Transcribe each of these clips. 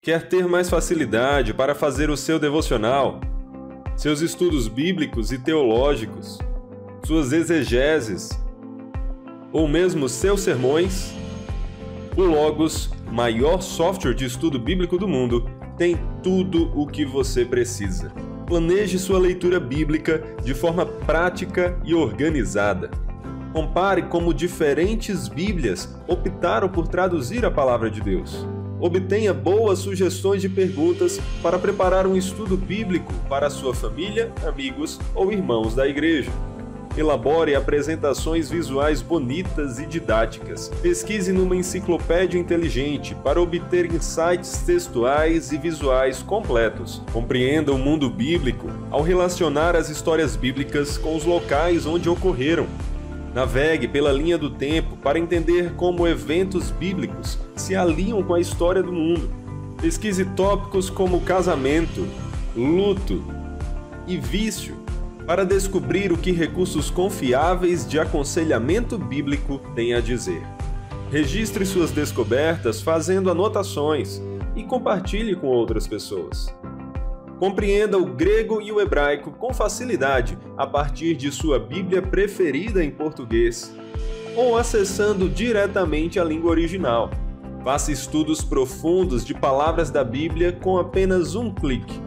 Quer ter mais facilidade para fazer o seu devocional, seus estudos bíblicos e teológicos, suas exegeses, ou mesmo seus sermões? O Logos, maior software de estudo bíblico do mundo, tem tudo o que você precisa. Planeje sua leitura bíblica de forma prática e organizada. Compare como diferentes Bíblias optaram por traduzir a palavra de Deus. Obtenha boas sugestões de perguntas para preparar um estudo bíblico para a sua família, amigos ou irmãos da igreja. Elabore apresentações visuais bonitas e didáticas. Pesquise numa enciclopédia inteligente para obter insights textuais e visuais completos. Compreenda o mundo bíblico ao relacionar as histórias bíblicas com os locais onde ocorreram. Navegue pela linha do tempo para entender como eventos bíblicos se alinham com a história do mundo. Pesquise tópicos como casamento, luto e vício para descobrir o que recursos confiáveis de aconselhamento bíblico têm a dizer. Registre suas descobertas fazendo anotações e compartilhe com outras pessoas. Compreenda o grego e o hebraico com facilidade a partir de sua Bíblia preferida em português ou acessando diretamente a língua original. Faça estudos profundos de palavras da Bíblia com apenas um clique.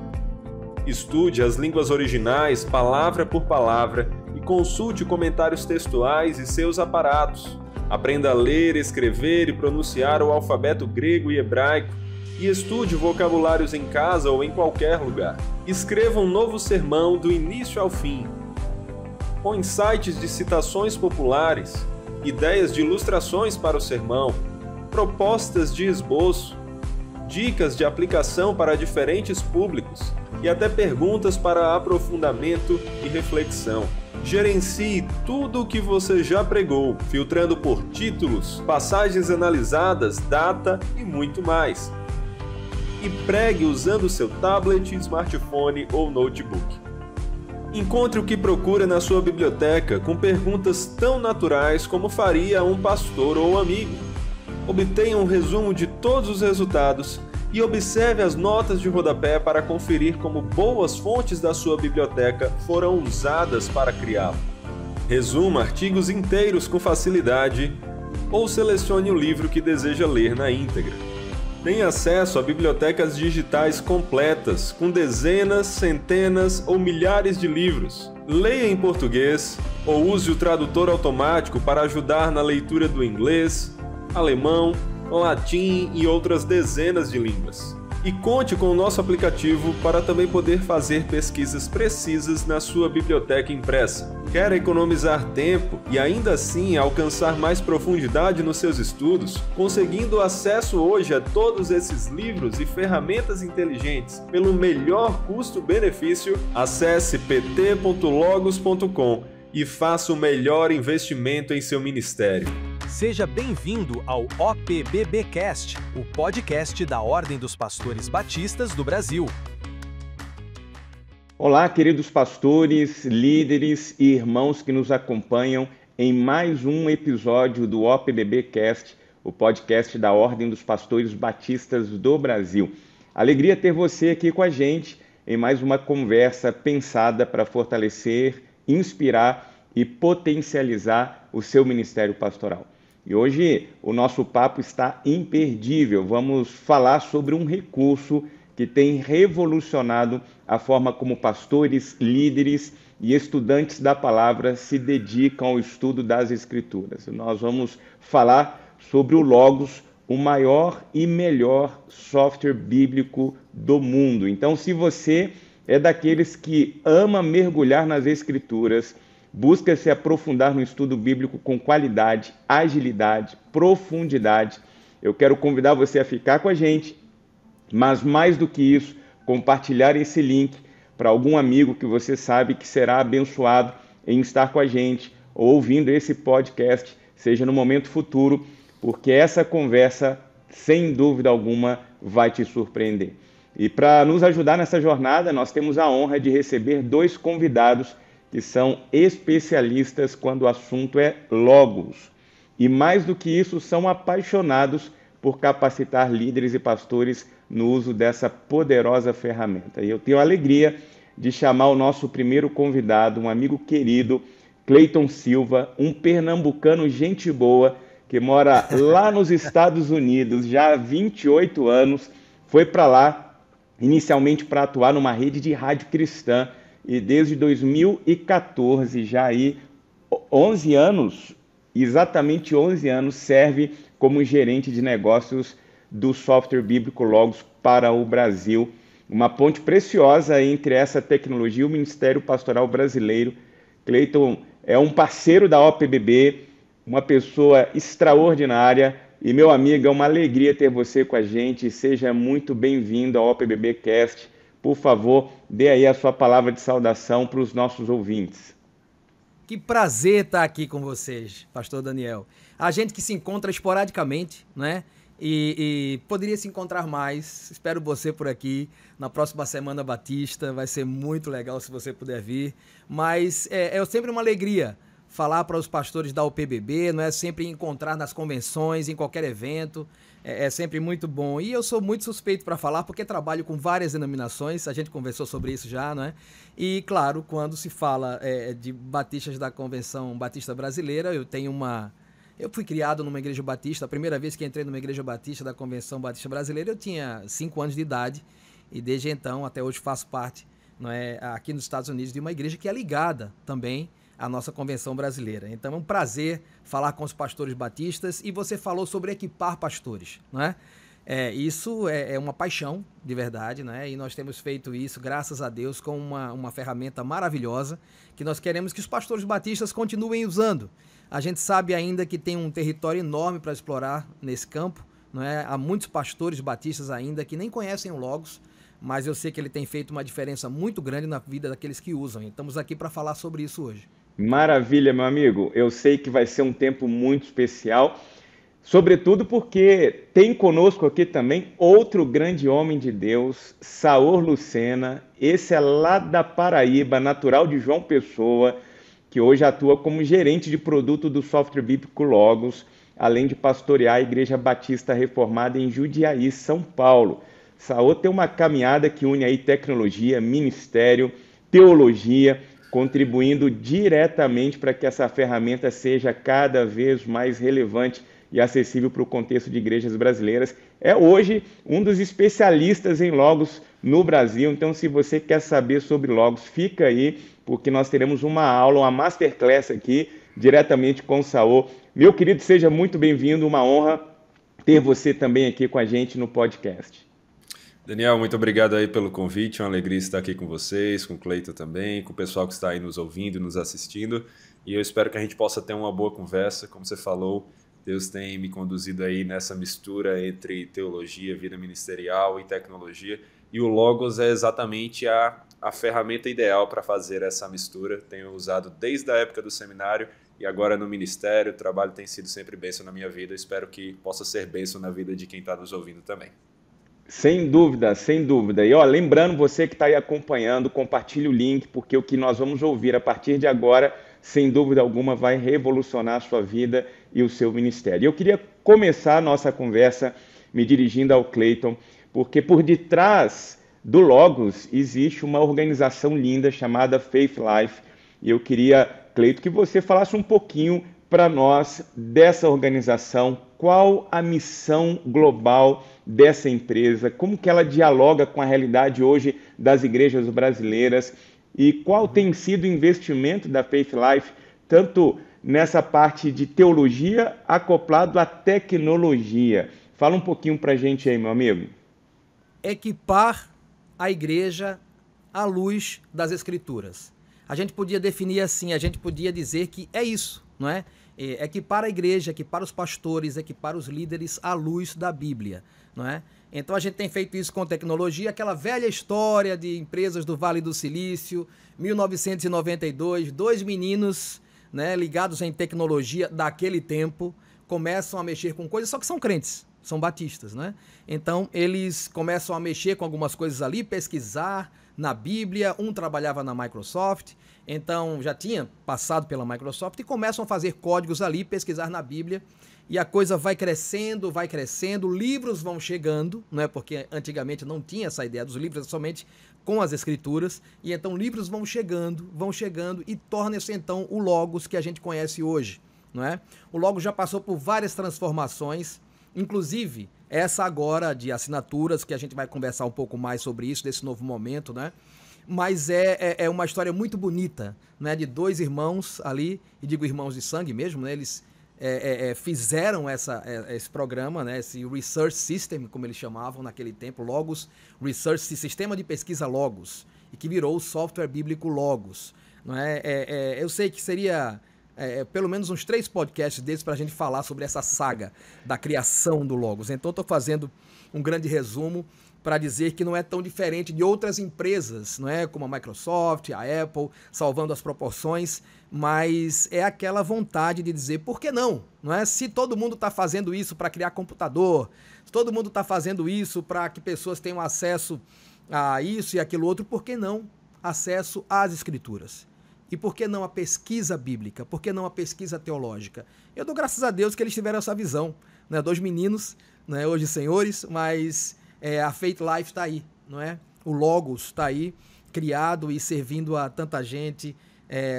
Estude as línguas originais palavra por palavra e consulte comentários textuais e seus aparatos. Aprenda a ler, escrever e pronunciar o alfabeto grego e hebraico e estude vocabulários em casa ou em qualquer lugar. Escreva um novo sermão do início ao fim, com insights de citações populares, ideias de ilustrações para o sermão, propostas de esboço, dicas de aplicação para diferentes públicos e até perguntas para aprofundamento e reflexão. Gerencie tudo o que você já pregou, filtrando por títulos, passagens analisadas, data e muito mais. E pregue usando seu tablet, smartphone ou notebook. Encontre o que procura na sua biblioteca com perguntas tão naturais como faria um pastor ou amigo. Obtenha um resumo de todos os resultados e observe as notas de rodapé para conferir como boas fontes da sua biblioteca foram usadas para criá-lo. Resuma artigos inteiros com facilidade ou selecione o livro que deseja ler na íntegra. Tenha acesso a bibliotecas digitais completas, com dezenas, centenas ou milhares de livros. Leia em português ou use o tradutor automático para ajudar na leitura do inglês, alemão, latim e outras dezenas de línguas. E conte com o nosso aplicativo para também poder fazer pesquisas precisas na sua biblioteca impressa. Quer economizar tempo e ainda assim alcançar mais profundidade nos seus estudos, conseguindo acesso hoje a todos esses livros e ferramentas inteligentes pelo melhor custo-benefício? Acesse pt.logos.com e faça o melhor investimento em seu ministério. Seja bem-vindo ao OPBBcast, o podcast da Ordem dos Pastores Batistas do Brasil. Olá, queridos pastores, líderes e irmãos que nos acompanham em mais um episódio do OPBBcast, o podcast da Ordem dos Pastores Batistas do Brasil. Alegria ter você aqui com a gente em mais uma conversa pensada para fortalecer, inspirar e potencializar o seu ministério pastoral. E hoje o nosso papo está imperdível. Vamos falar sobre um recurso que tem revolucionado a forma como pastores, líderes e estudantes da palavra se dedicam ao estudo das Escrituras. Nós vamos falar sobre o Logos, o maior e melhor software bíblico do mundo. Então, se você é daqueles que ama mergulhar nas Escrituras, busca se aprofundar no estudo bíblico com qualidade, agilidade, profundidade, eu quero convidar você a ficar com a gente, mas mais do que isso, compartilhar esse link para algum amigo que você sabe que será abençoado em estar com a gente ou ouvindo esse podcast, seja no momento futuro, porque essa conversa, sem dúvida alguma, vai te surpreender. E para nos ajudar nessa jornada, nós temos a honra de receber dois convidados que são especialistas quando o assunto é Logos. E mais do que isso, são apaixonados por capacitar líderes e pastores no uso dessa poderosa ferramenta. E eu tenho a alegria de chamar o nosso primeiro convidado, um amigo querido, Cleiton Silva, um pernambucano gente boa, que mora lá nos Estados Unidos já há 28 anos, foi para lá inicialmente para atuar numa rede de rádio cristã e desde 2014, já aí 11 anos, exatamente 11 anos, serve como gerente de negócios do software bíblico Logos para o Brasil. Uma ponte preciosa entre essa tecnologia e o Ministério Pastoral Brasileiro. Cleiton é um parceiro da OPBB, uma pessoa extraordinária e, meu amigo, é uma alegria ter você com a gente. Seja muito bem-vindo ao OPBB Cast. Por favor, dê aí a sua palavra de saudação para os nossos ouvintes. Que prazer estar aqui com vocês, Pastor Daniel. A gente que se encontra esporadicamente, né? E poderia se encontrar mais. Espero você por aqui na próxima Semana Batista. Vai ser muito legal se você puder vir. Mas é sempre uma alegria falar para os pastores da UPBB, não é sempre encontrar nas convenções, em qualquer evento, é sempre muito bom. E eu sou muito suspeito para falar porque trabalho com várias denominações, a gente conversou sobre isso já, não é? E, claro, quando se fala de batistas da Convenção Batista Brasileira, eu fui criado numa igreja batista, a primeira vez que entrei numa igreja batista da Convenção Batista Brasileira, eu tinha 5 anos de idade, e desde então, até hoje, faço parte, não é, aqui nos Estados Unidos, de uma igreja que é ligada também a nossa convenção brasileira. Então é um prazer falar com os pastores batistas e você falou sobre equipar pastores, não é? Isso é uma paixão de verdade, né? E nós temos feito isso, graças a Deus, com uma ferramenta maravilhosa que nós queremos que os pastores batistas continuem usando. A gente sabe ainda que tem um território enorme para explorar nesse campo, não é? Há muitos pastores batistas ainda que nem conhecem o Logos, mas eu sei que ele tem feito uma diferença muito grande na vida daqueles que usam. E estamos aqui para falar sobre isso hoje. Maravilha, meu amigo. Eu sei que vai ser um tempo muito especial, sobretudo porque tem conosco aqui também outro grande homem de Deus, Saor Lucena. Esse é lá da Paraíba, natural de João Pessoa, que hoje atua como gerente de produto do software bíblico Logos, além de pastorear a Igreja Batista Reformada em Jundiaí, São Paulo. Saor tem uma caminhada que une aí tecnologia, ministério, teologia, contribuindo diretamente para que essa ferramenta seja cada vez mais relevante e acessível para o contexto de igrejas brasileiras. É hoje um dos especialistas em Logos no Brasil, então se você quer saber sobre Logos, fica aí, porque nós teremos uma aula, uma masterclass aqui, diretamente com o Saor. Meu querido, seja muito bem-vindo, uma honra ter você também aqui com a gente no podcast. Daniel, muito obrigado aí pelo convite, é uma alegria estar aqui com vocês, com o Cleiton também, com o pessoal que está aí nos ouvindo e nos assistindo, e eu espero que a gente possa ter uma boa conversa. Como você falou, Deus tem me conduzido aí nessa mistura entre teologia, vida ministerial e tecnologia, e o Logos é exatamente a ferramenta ideal para fazer essa mistura. Tenho usado desde a época do seminário e agora no ministério. O trabalho tem sido sempre bênção na minha vida, espero que possa ser bênção na vida de quem está nos ouvindo também. Sem dúvida, sem dúvida. E lembrando, você que está aí acompanhando, compartilhe o link, porque o que nós vamos ouvir a partir de agora, sem dúvida alguma, vai revolucionar a sua vida e o seu ministério. Eu queria começar a nossa conversa me dirigindo ao Cleiton, porque por detrás do Logos existe uma organização linda chamada Faith Life. E eu queria, Cleiton, que você falasse um pouquinho para nós dessa organização, qual a missão global dessa empresa, como que ela dialoga com a realidade hoje das igrejas brasileiras e qual tem sido o investimento da Faith Life, tanto nessa parte de teologia acoplado à tecnologia. Fala um pouquinho para a gente aí, meu amigo. Equipar a igreja à luz das Escrituras. A gente podia definir assim, a gente podia dizer que é isso, não é? Equipar a igreja, equipar os pastores, equipar os líderes à luz da Bíblia, não é? Então a gente tem feito isso com tecnologia, aquela velha história de empresas do Vale do Silício, 1992, 2 meninos, né, ligados em tecnologia daquele tempo, começam a mexer com coisas, só que são crentes, são batistas, né? Então, eles começam a mexer com algumas coisas ali, pesquisar na Bíblia. Um trabalhava na Microsoft, então já tinha passado pela Microsoft, e começam a fazer códigos ali, pesquisar na Bíblia, e a coisa vai crescendo, livros vão chegando, não é? Porque antigamente não tinha essa ideia dos livros, somente com as escrituras, e então livros vão chegando, e torna-se então o Logos que a gente conhece hoje, não é? O Logos já passou por várias transformações, inclusive essa agora de assinaturas, que a gente vai conversar um pouco mais sobre isso, desse novo momento, né? Mas é uma história muito bonita, né? De dois irmãos ali, e digo irmãos de sangue mesmo, né? Eles fizeram esse programa, né? Esse Research System, como eles chamavam naquele tempo, Logos Research, Sistema de Pesquisa Logos, e que virou o software bíblico Logos, não é? Eu sei que seria pelo menos uns 3 podcasts desses para a gente falar sobre essa saga da criação do Logos. Então, estou fazendo um grande resumo para dizer que não é tão diferente de outras empresas, não é? Como a Microsoft, a Apple, salvando as proporções, mas é aquela vontade de dizer, por que não? Não é? Se todo mundo está fazendo isso para criar computador, se todo mundo está fazendo isso para que pessoas tenham acesso a isso e aquilo outro, por que não acesso às escrituras? E por que não a pesquisa bíblica? Por que não a pesquisa teológica? Eu dou graças a Deus que eles tiveram essa visão, né? 2 meninos, né? Hoje senhores, mas a Faith Life está aí, não é? O Logos está aí, criado e servindo a tanta gente.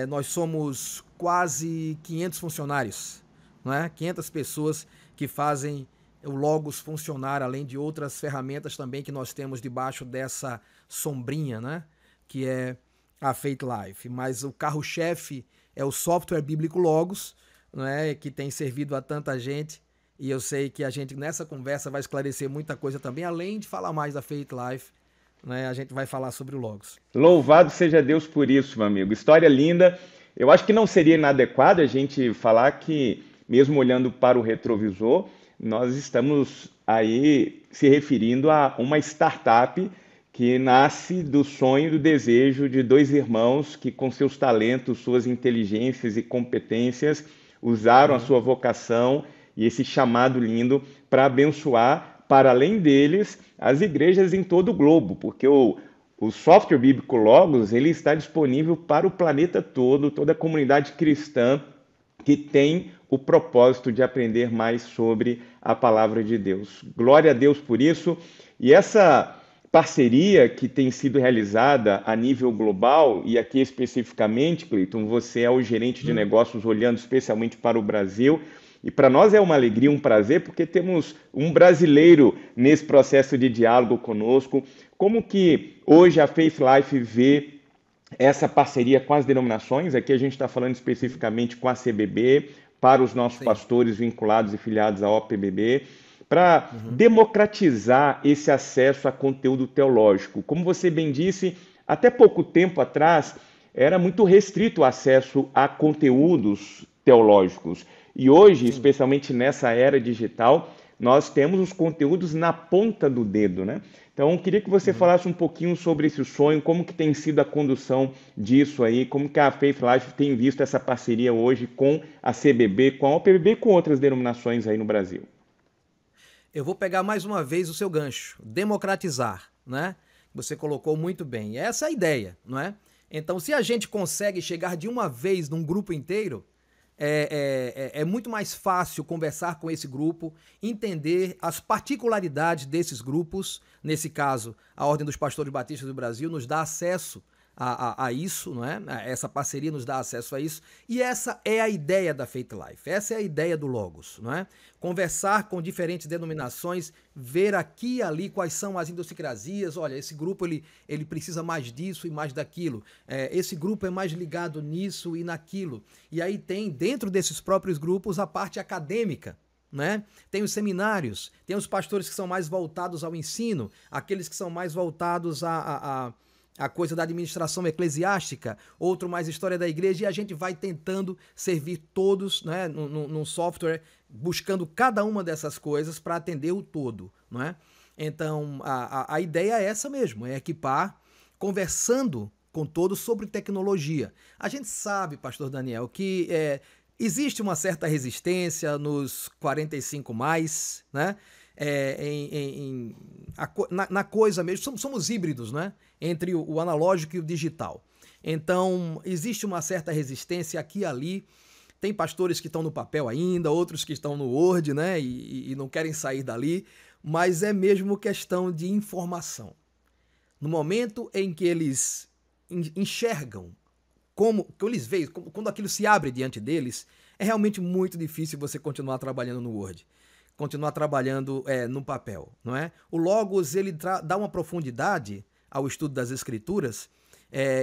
Nós somos quase 500 funcionários, não é? 500 pessoas que fazem o Logos funcionar, além de outras ferramentas também que nós temos debaixo dessa sombrinha, né? Que é a Faith Life. Mas o carro-chefe é o software bíblico Logos, não é? Que tem servido a tanta gente. E eu sei que a gente, nessa conversa, vai esclarecer muita coisa também, além de falar mais da Faith Life, né? A gente vai falar sobre o Logos. Louvado seja Deus por isso, meu amigo. História linda. Eu acho que não seria inadequado a gente falar que, mesmo olhando para o retrovisor, nós estamos aí se referindo a uma startup que nasce do sonho e do desejo de 2 irmãos que, com seus talentos, suas inteligências e competências, usaram a sua vocação e esse chamado lindo para abençoar, para além deles, as igrejas em todo o globo, porque o software bíblico Logos, ele está disponível para o planeta todo, toda a comunidade cristã que tem o propósito de aprender mais sobre a palavra de Deus. Glória a Deus por isso. E essa parceria que tem sido realizada a nível global, e aqui especificamente, Cleiton, você é o gerente de negócios olhando especialmente para o Brasil, e para nós é uma alegria, um prazer, porque temos um brasileiro nesse processo de diálogo conosco. Como que hoje a Faith Life vê essa parceria com as denominações? Aqui a gente está falando especificamente com a CBB, para os nossos pastores vinculados e filiados à OPBB, para democratizar esse acesso a conteúdo teológico. Como você bem disse, até pouco tempo atrás era muito restrito o acesso a conteúdos teológicos. E hoje, especialmente nessa era digital, nós temos os conteúdos na ponta do dedo, né? Então, eu queria que você falasse um pouquinho sobre esse sonho, como que tem sido a condução disso aí, como que a Faith Life tem visto essa parceria hoje com a CBB, com a OPBB e com outras denominações aí no Brasil. Eu vou pegar mais uma vez o seu gancho, democratizar, né? Você colocou muito bem. Essa é a ideia, não é? Então, se a gente consegue chegar de uma vez num grupo inteiro, é muito mais fácil conversar com esse grupo, entender as particularidades desses grupos. Nesse caso, a Ordem dos Pastores Batistas do Brasil nos dá acesso a isso, não é? Essa parceria nos dá acesso a isso, e essa é a ideia da Faith Life, essa é a ideia do Logos, não é? Conversar com diferentes denominações, ver aqui e ali quais são as idiosincrasias. Olha, esse grupo ele precisa mais disso e mais daquilo, esse grupo é mais ligado nisso e naquilo, e aí tem dentro desses próprios grupos a parte acadêmica, né? Tem os seminários, tem os pastores que são mais voltados ao ensino, aqueles que são mais voltados a coisa da administração eclesiástica, outro mais história da igreja, e a gente vai tentando servir todos, né, num software, buscando cada uma dessas coisas para atender o todo, não é? Então, a ideia é essa mesmo, é equipar, conversando com todos sobre tecnologia. A gente sabe, pastor Daniel, que existe uma certa resistência nos 45+, né? na coisa mesmo. Somos híbridos, né? Entre o analógico e o digital. Então, existe uma certa resistência aqui e ali. Tem pastores que estão no papel ainda, outros que estão no Word, né? E não querem sair dali. Mas é mesmo questão de informação. No momento em que eles enxergam, que eles veem, quando aquilo se abre diante deles, é realmente muito difícil você continuar trabalhando no Word, continuar trabalhando no papel, não é? O Logos, ele dá uma profundidade ao estudo das Escrituras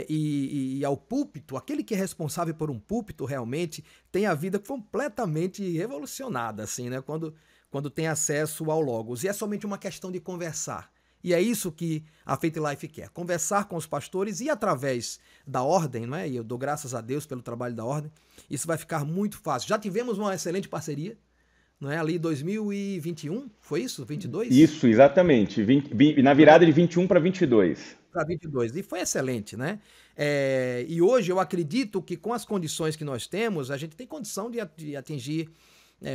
e ao púlpito. Aquele que é responsável por um púlpito realmente tem a vida completamente revolucionada, assim, né? Quando tem acesso ao Logos. E é somente uma questão de conversar. E é isso que a Faith Life quer, conversar com os pastores e através da ordem, não é? E eu dou graças a Deus pelo trabalho da ordem, isso vai ficar muito fácil. Já tivemos uma excelente parceria, não é? Ali em 2021, foi isso? 22? Isso, exatamente. Na virada de 21 para 22. Para 22, e foi excelente, né? E hoje eu acredito que com as condições que nós temos, a gente tem condição de atingir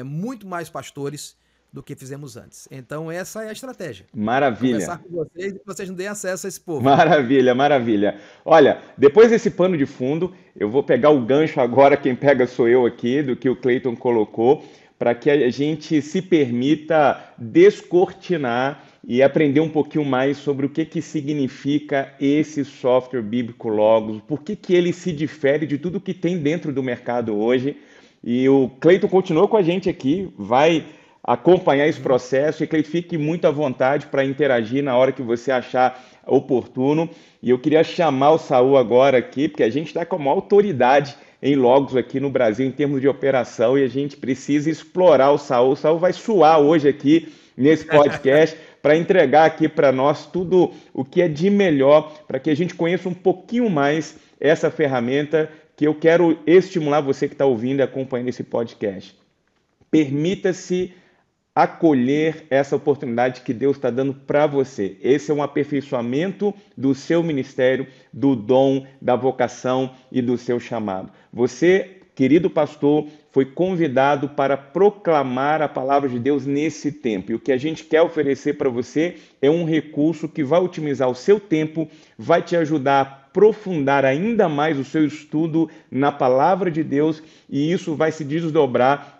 muito mais pastores do que fizemos antes. Então, essa é a estratégia. Maravilha. Conversar com vocês e que vocês não deem acesso a esse povo. Maravilha, maravilha. Olha, depois desse pano de fundo, eu vou pegar o gancho agora, quem pega sou eu aqui, do que o Cleiton colocou, para que a gente se permita descortinar e aprender um pouquinho mais sobre o que significa esse software bíblico Logos, por que ele se difere de tudo que tem dentro do mercado hoje. E o Cleiton continuou com a gente aqui, vai acompanhar esse processo, e Cleiton, fique muito à vontade para interagir na hora que você achar oportuno. E eu queria chamar o Saul agora aqui, porque a gente está como autoridade em Logos aqui no Brasil em termos de operação, e a gente precisa explorar o Saul. O Saul vai suar hoje aqui nesse podcast para entregar aqui para nós tudo o que é de melhor, para que a gente conheça um pouquinho mais essa ferramenta que eu quero estimular você que está ouvindo e acompanhando esse podcast. Permita-se acolher essa oportunidade que Deus está dando para você. Esse é um aperfeiçoamento do seu ministério, do dom, da vocação e do seu chamado. Você, querido pastor, foi convidado para proclamar a palavra de Deus nesse tempo. E o que a gente quer oferecer para você é um recurso que vai otimizar o seu tempo, vai te ajudar a aprofundar ainda mais o seu estudo na palavra de Deus, e isso vai se desdobrar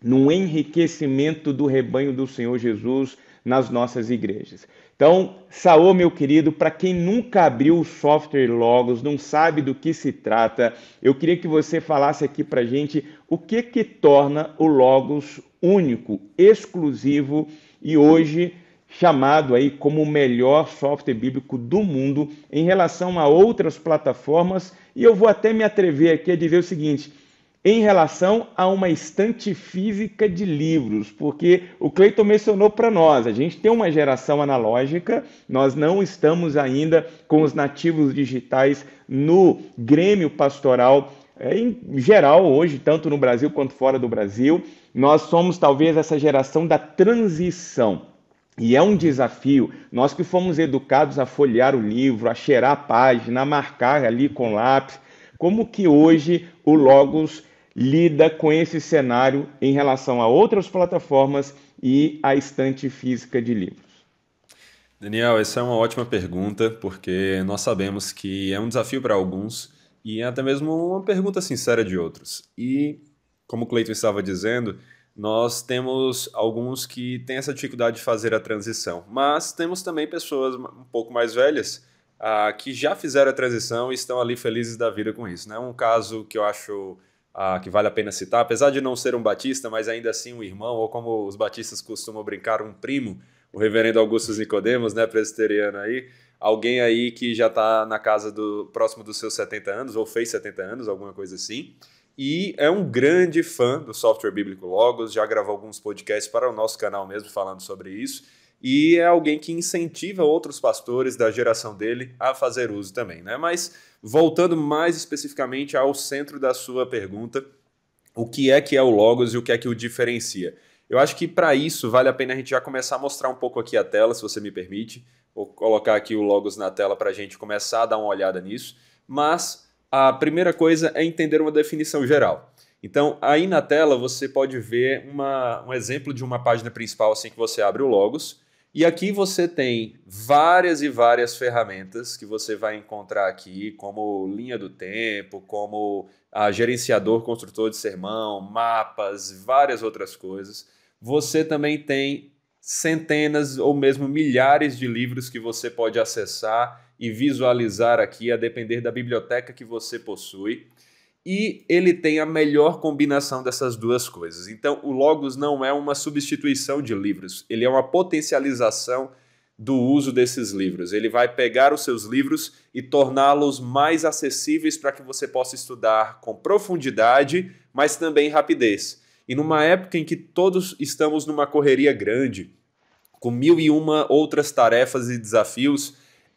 no enriquecimento do rebanho do Senhor Jesus nas nossas igrejas. Então, Saul, meu querido, para quem nunca abriu o software Logos, não sabe do que se trata, eu queria que você falasse aqui para a gente o que torna o Logos único, exclusivo e hoje chamado aí como o melhor software bíblico do mundo em relação a outras plataformas. E eu vou até me atrever aqui a dizer o seguinte: em relação a uma estante física de livros, porque o Cleiton mencionou para nós, a gente tem uma geração analógica, nós não estamos ainda com os nativos digitais no grêmio pastoral, em geral hoje, tanto no Brasil quanto fora do Brasil. Nós somos talvez essa geração da transição. E é um desafio, nós que fomos educados a folhear o livro, a cheirar a página, a marcar ali com lápis, como que hoje o Logos lida com esse cenário em relação a outras plataformas e a estante física de livros? Daniel, essa é uma ótima pergunta, porque nós sabemos que é um desafio para alguns e é até mesmo uma pergunta sincera de outros. E, como o Cleiton estava dizendo, nós temos alguns que têm essa dificuldade de fazer a transição, mas temos também pessoas um pouco mais velhas que já fizeram a transição e estão ali felizes da vida com isso, né? Um caso que eu acho que vale a pena citar, apesar de não ser um batista, mas ainda assim um irmão, ou como os batistas costumam brincar, um primo, o reverendo Augusto Nicodemos, né, presbiteriano aí, alguém aí que já está na casa próximo dos seus 70 anos, ou fez 70 anos, alguma coisa assim, e é um grande fã do software bíblico Logos, já gravou alguns podcasts para o nosso canal mesmo falando sobre isso, e é alguém que incentiva outros pastores da geração dele a fazer uso também, né? Mas voltando mais especificamente ao centro da sua pergunta, o que é o Logos e o que é o diferencia? Eu acho que para isso vale a pena a gente já começar a mostrar um pouco aqui a tela, se você me permite. Vou colocar aqui o Logos na tela para a gente começar a dar uma olhada nisso. Mas a primeira coisa é entender uma definição geral. Então, aí na tela você pode ver um exemplo de uma página principal assim que você abre o Logos. E aqui você tem várias e várias ferramentas que você vai encontrar aqui, como linha do tempo, como gerenciador, construtor de sermão, mapas, várias outras coisas. Você também tem centenas ou mesmo milhares de livros que você pode acessar e visualizar aqui, a depender da biblioteca que você possui. E ele tem a melhor combinação dessas duas coisas. Então, o Logos não é uma substituição de livros, ele é uma potencialização do uso desses livros. Ele vai pegar os seus livros e torná-los mais acessíveis para que você possa estudar com profundidade, mas também rapidez. E numa época em que todos estamos numa correria grande, com 1001 outras tarefas e desafios,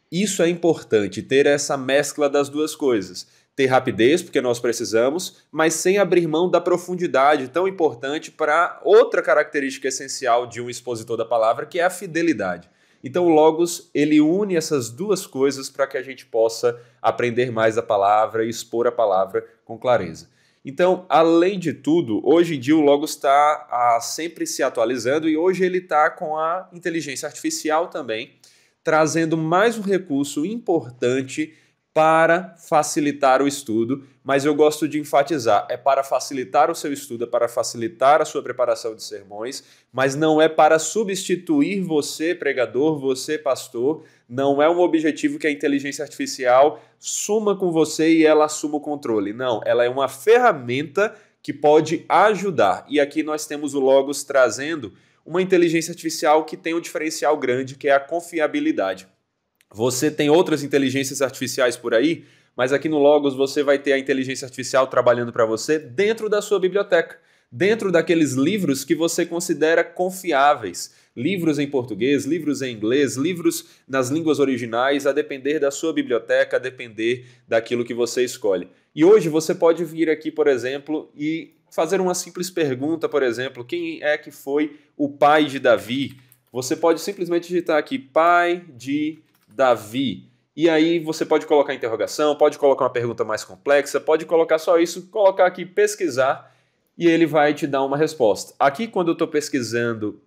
isso é importante, ter essa mescla das duas coisas. Ter rapidez, porque nós precisamos, mas sem abrir mão da profundidade tão importante para outra característica essencial de um expositor da palavra, que é a fidelidade. Então o Logos, ele une essas duas coisas para que a gente possa aprender mais a palavra e expor a palavra com clareza. Então, além de tudo, hoje em dia o Logos está sempre se atualizando e hoje ele está com a inteligência artificial também, trazendo mais um recurso importante para facilitar o estudo, mas eu gosto de enfatizar, é para facilitar o seu estudo, é para facilitar a sua preparação de sermões, mas não é para substituir você, pregador, você, pastor, não é um objetivo que a inteligência artificial suma com você e ela assuma o controle, não, ela é uma ferramenta que pode ajudar, e aqui nós temos o Logos trazendo uma inteligência artificial que tem um diferencial grande, que é a confiabilidade. Você tem outras inteligências artificiais por aí, mas aqui no Logos você vai ter a inteligência artificial trabalhando para você dentro da sua biblioteca, dentro daqueles livros que você considera confiáveis. Livros em português, livros em inglês, livros nas línguas originais, a depender da sua biblioteca, a depender daquilo que você escolhe. E hoje você pode vir aqui, por exemplo, e fazer uma simples pergunta, por exemplo, quem é que foi o pai de Davi? Você pode simplesmente digitar aqui, pai de Davi. E aí você pode colocar interrogação, pode colocar uma pergunta mais complexa, pode colocar só isso, colocar aqui pesquisar e ele vai te dar uma resposta. Aqui quando eu estou pesquisando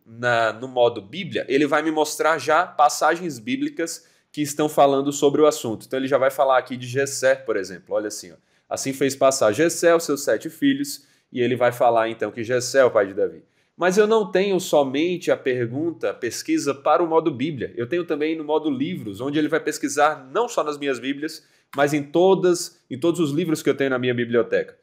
no modo Bíblia, ele vai me mostrar já passagens bíblicas que estão falando sobre o assunto. Então ele já vai falar aqui de Jessé, por exemplo. Olha assim, ó. Assim fez passar Jessé, os seus 7 filhos, e ele vai falar então que Jessé é o pai de Davi. Mas eu não tenho somente a pesquisa para o modo Bíblia. Eu tenho também no modo livros, onde ele vai pesquisar não só nas minhas Bíblias, mas em todos os livros que eu tenho na minha biblioteca.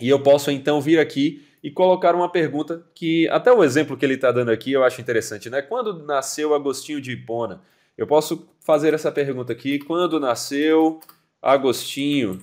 E eu posso então vir aqui e colocar uma pergunta que, até o exemplo que ele está dando aqui, eu acho interessante, né? Quando nasceu Agostinho de Hipona? Eu posso fazer essa pergunta aqui, quando nasceu Agostinho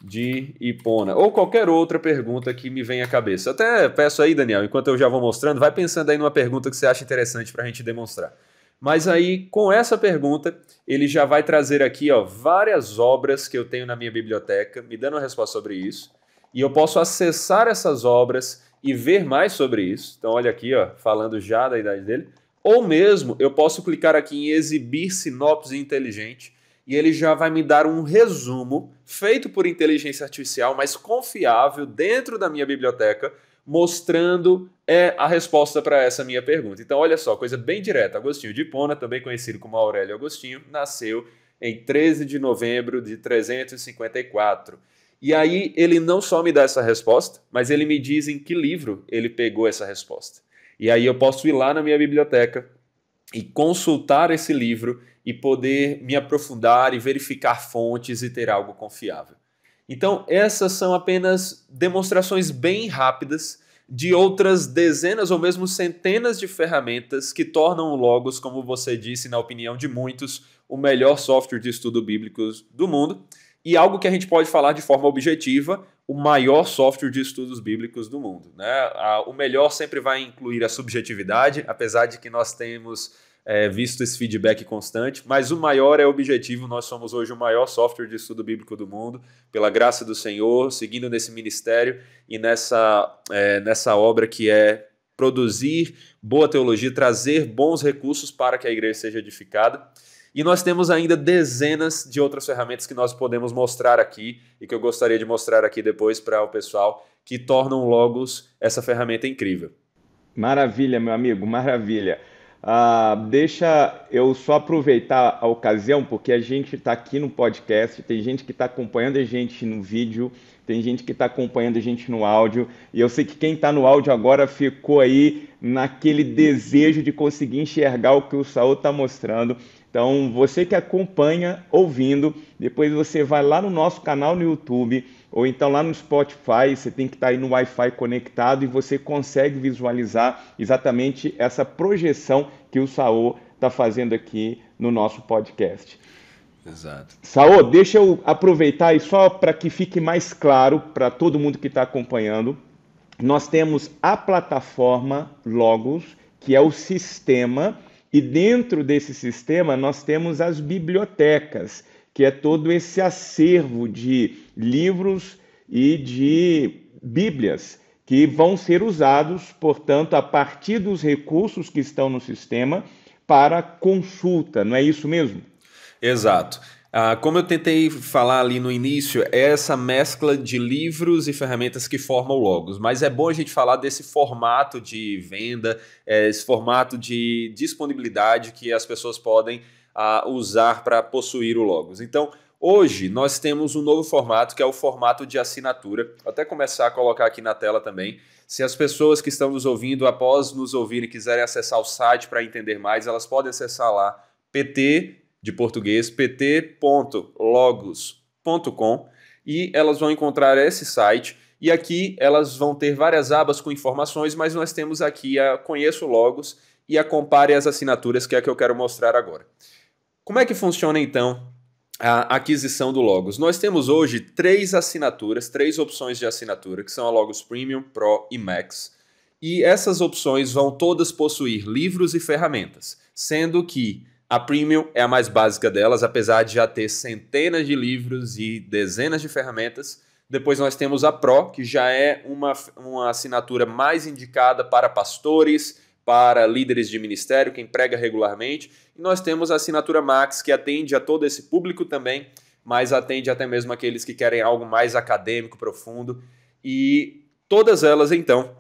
de Hipona, ou qualquer outra pergunta que me venha à cabeça. Até peço aí, Daniel, enquanto eu já vou mostrando, vai pensando aí numa pergunta que você acha interessante para a gente demonstrar. Mas aí, com essa pergunta, ele já vai trazer aqui várias obras que eu tenho na minha biblioteca, me dando uma resposta sobre isso, e eu posso acessar essas obras e ver mais sobre isso. Então olha aqui, falando já da idade dele. Ou mesmo, eu posso clicar aqui em exibir sinopse inteligente, e ele já vai me dar um resumo feito por inteligência artificial, mas confiável dentro da minha biblioteca, mostrando a resposta para essa minha pergunta. Então, olha só, coisa bem direta. Agostinho de Hipona, também conhecido como Aurélio Agostinho, nasceu em 13 de novembro de 354. E aí, ele não só me dá essa resposta, mas ele me diz em que livro ele pegou essa resposta. E aí eu posso ir lá na minha biblioteca e consultar esse livro e poder me aprofundar e verificar fontes e ter algo confiável. Então, essas são apenas demonstrações bem rápidas de outras dezenas ou mesmo centenas de ferramentas que tornam o Logos, como você disse, na opinião de muitos, o melhor software de estudo bíblico do mundo e algo que a gente pode falar de forma objetiva, o maior software de estudos bíblicos do mundo, né? O melhor sempre vai incluir a subjetividade, apesar de que nós temos visto esse feedback constante, mas o maior é objetivo. Nós somos hoje o maior software de estudo bíblico do mundo, pela graça do Senhor, seguindo nesse ministério e nessa obra que é produzir boa teologia, trazer bons recursos para que a igreja seja edificada. E nós temos ainda dezenas de outras ferramentas que nós podemos mostrar aqui e que eu gostaria de mostrar aqui depois para o pessoal, que tornam o Logos essa ferramenta incrível. Maravilha, meu amigo, maravilha. Deixa eu só aproveitar a ocasião, porque a gente está aqui no podcast, tem gente que está acompanhando a gente no vídeo, tem gente que está acompanhando a gente no áudio, e eu sei que quem está no áudio agora ficou aí naquele desejo de conseguir enxergar o que o Saul está mostrando. Então, você que acompanha ouvindo, depois você vai lá no nosso canal no YouTube, ou então lá no Spotify, você tem que estar aí no Wi-Fi conectado e você consegue visualizar exatamente essa projeção que o Saul está fazendo aqui no nosso podcast. Exato. Saul, deixa eu aproveitar e só para que fique mais claro para todo mundo que está acompanhando, nós temos a plataforma Logos, que é o sistema, e dentro desse sistema nós temos as bibliotecas, que é todo esse acervo de livros e de bíblias que vão ser usados, portanto, a partir dos recursos que estão no sistema para consulta, não é isso mesmo? Exato. Como eu tentei falar ali no início, é essa mescla de livros e ferramentas que formam o Logos, mas é bom a gente falar desse formato de venda, esse formato de disponibilidade que as pessoas podem usar para possuir o Logos. Então, hoje nós temos um novo formato, que é o formato de assinatura. Vou até começar a colocar aqui na tela também. Se as pessoas que estão nos ouvindo, após nos ouvirem, quiserem acessar o site para entender mais, elas podem acessar lá, de português, pt.logos.com, e elas vão encontrar esse site, e aqui elas vão ter várias abas com informações, mas nós temos aqui a Conheço Logos e a Compare as Assinaturas, que é a que eu quero mostrar agora. Como é que funciona então a aquisição do Logos? Nós temos hoje 3 assinaturas, 3 opções de assinatura, que são a Logos Premium, Pro e Max, e essas opções vão todas possuir livros e ferramentas, sendo que a Premium é a mais básica delas, apesar de já ter centenas de livros e dezenas de ferramentas. Depois nós temos a Pro, que já é uma assinatura mais indicada para pastores, para líderes de ministério, quem prega regularmente. E nós temos a assinatura Max, que atende a todo esse público também, mas atende até mesmo aqueles que querem algo mais acadêmico, profundo. E todas elas, então,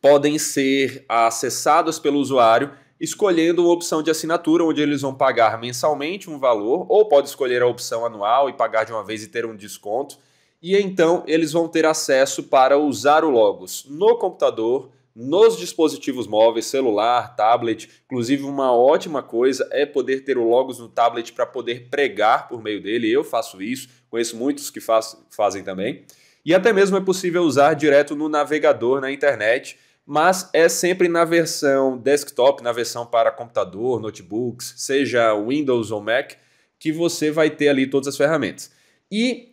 podem ser acessadas pelo usuário escolhendo uma opção de assinatura, onde eles vão pagar mensalmente um valor, ou pode escolher a opção anual e pagar de uma vez e ter um desconto. E então eles vão ter acesso para usar o Logos no computador, nos dispositivos móveis, celular, tablet. Inclusive, uma ótima coisa é poder ter o Logos no tablet para poder pregar por meio dele. Eu faço isso, conheço muitos que fazem também. E até mesmo é possível usar direto no navegador, na internet, mas é sempre na versão desktop, na versão para computador, notebooks, seja Windows ou Mac, que você vai ter ali todas as ferramentas. E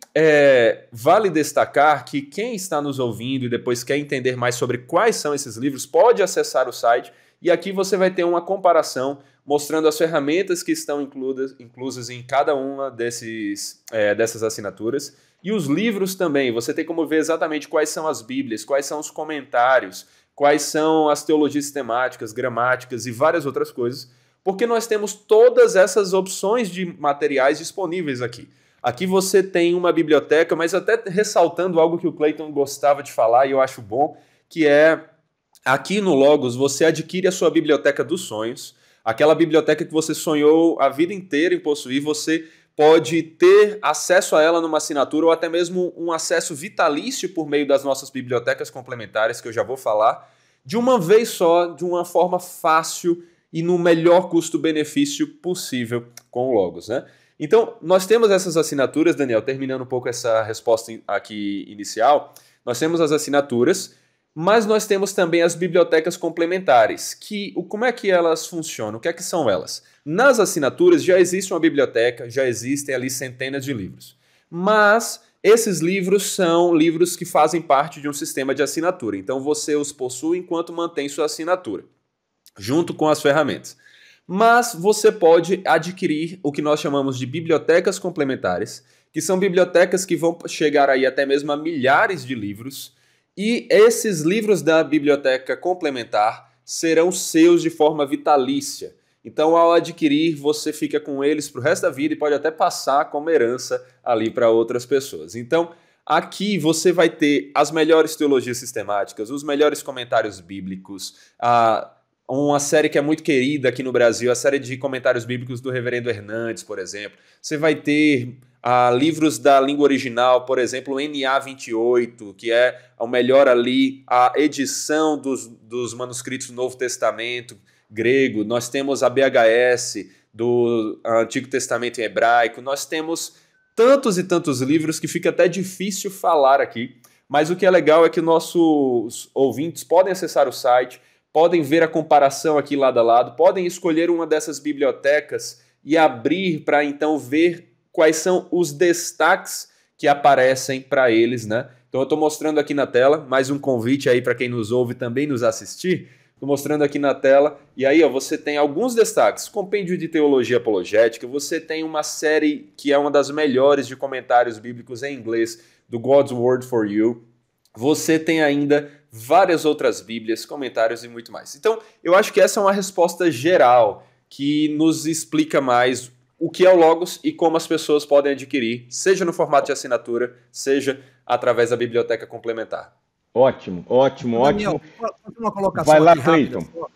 vale destacar que quem está nos ouvindo e depois quer entender mais sobre quais são esses livros, pode acessar o site e aqui você vai ter uma comparação mostrando as ferramentas que estão inclusas em cada uma dessas assinaturas. E os livros também, você tem como ver exatamente quais são as bíblias, quais são os comentários, quais são as teologias sistemáticas, gramáticas e várias outras coisas, porque nós temos todas essas opções de materiais disponíveis aqui. Aqui você tem uma biblioteca, mas até ressaltando algo que o Clayton gostava de falar e eu acho bom, que é, aqui no Logos você adquire a sua biblioteca dos sonhos, aquela biblioteca que você sonhou a vida inteira em possuir, você pode ter acesso a ela numa assinatura ou até mesmo um acesso vitalício por meio das nossas bibliotecas complementares, que eu já vou falar, de uma vez só, de uma forma fácil e no melhor custo-benefício possível com o Logos, né? Então, nós temos essas assinaturas, Daniel, terminando um pouco essa resposta aqui inicial, nós temos as assinaturas, mas nós temos também as bibliotecas complementares, como é que elas funcionam? O que é que são elas? Nas assinaturas já existe uma biblioteca, já existem ali centenas de livros, mas esses livros são livros que fazem parte de um sistema de assinatura, então você os possui enquanto mantém sua assinatura, junto com as ferramentas. Mas você pode adquirir o que nós chamamos de bibliotecas complementares, que são bibliotecas que vão chegar aí até mesmo a milhares de livros, e esses livros da biblioteca complementar serão seus de forma vitalícia. Então, ao adquirir, você fica com eles para o resto da vida e pode até passar como herança ali para outras pessoas. Então, aqui você vai ter as melhores teologias sistemáticas, os melhores comentários bíblicos, uma série que é muito querida aqui no Brasil, a série de comentários bíblicos do Reverendo Hernandes, por exemplo. Você vai ter livros da língua original, por exemplo, o NA28, que é o melhor ali, a edição dos manuscritos do Novo Testamento grego. Nós temos a BHS do Antigo Testamento em hebraico. Nós temos tantos e tantos livros que fica até difícil falar aqui, mas o que é legal é que nossos ouvintes podem acessar o site, podem ver a comparação aqui lado a lado, podem escolher uma dessas bibliotecas e abrir para então ver quais são os destaques que aparecem para eles, né? Então eu estou mostrando aqui na tela, mais um convite aí para quem nos ouve também nos assistir. Estou mostrando aqui na tela, e aí você tem alguns destaques. Compêndio de Teologia Apologética, você tem uma série que é uma das melhores de comentários bíblicos em inglês, do God's Word for You. Você tem ainda várias outras bíblias, comentários e muito mais. Então, eu acho que essa é uma resposta geral que nos explica mais o que é o Logos e como as pessoas podem adquirir, seja no formato de assinatura, seja através da biblioteca complementar. Ótimo, ótimo, Daniel, ótimo. uma colocação Vai lá, aqui rápida. Cleiton.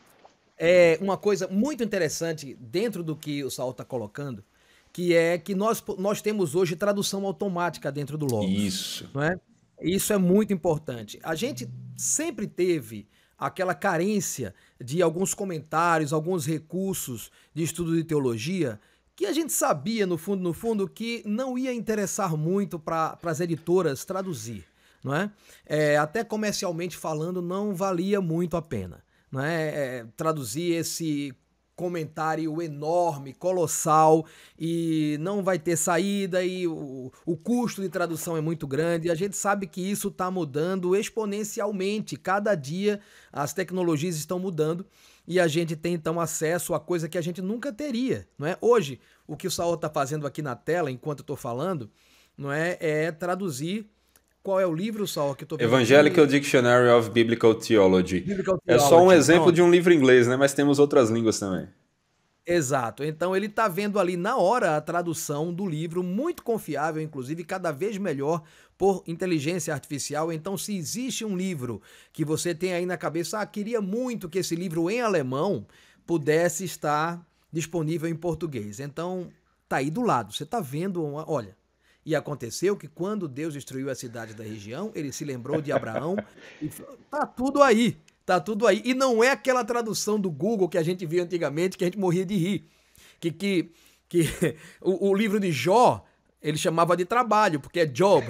É uma coisa muito interessante dentro do que o Saulo está colocando, que é que nós temos hoje tradução automática dentro do Logos. Isso. Não é? Isso é muito importante. A gente sempre teve aquela carência de alguns comentários, alguns recursos de estudo de teologia, que a gente sabia, no fundo, que não ia interessar muito para as editoras traduzir. Não é? Até comercialmente falando, não valia muito a pena. Não é? Traduzir esse comentário enorme, colossal, e não vai ter saída, e o custo de tradução é muito grande, e a gente sabe que isso está mudando exponencialmente. Cada dia as tecnologias estão mudando, e a gente tem então acesso a coisa que a gente nunca teria. Não é? Hoje, o que o Saul está fazendo aqui na tela, enquanto eu estou falando, não é traduzir. Qual é o livro, Saul, que eu estou vendo? Evangelical Dictionary of Biblical Theology. É só um exemplo de um livro em inglês, né? Mas temos outras línguas também. Exato. Então ele está vendo ali na hora a tradução do livro, muito confiável, inclusive, cada vez melhor por inteligência artificial. Então, se existe um livro que você tem aí na cabeça, queria muito que esse livro em alemão pudesse estar disponível em português. Então, tá aí do lado. Você está vendo, olha. E aconteceu que quando Deus destruiu as cidades da região, ele se lembrou de Abraão e falou, tá tudo aí. Tá tudo aí. E não é aquela tradução do Google que a gente via antigamente, que a gente morria de rir. Que o livro de Jó, ele chamava de trabalho, porque é job,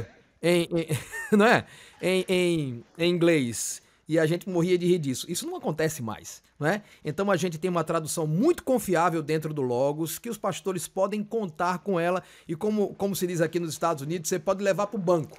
não é? Em inglês. E a gente morria de rir disso. Isso não acontece mais, não é? Então a gente tem uma tradução muito confiável dentro do Logos, que os pastores podem contar com ela, e como se diz aqui nos Estados Unidos, você pode levar para o banco,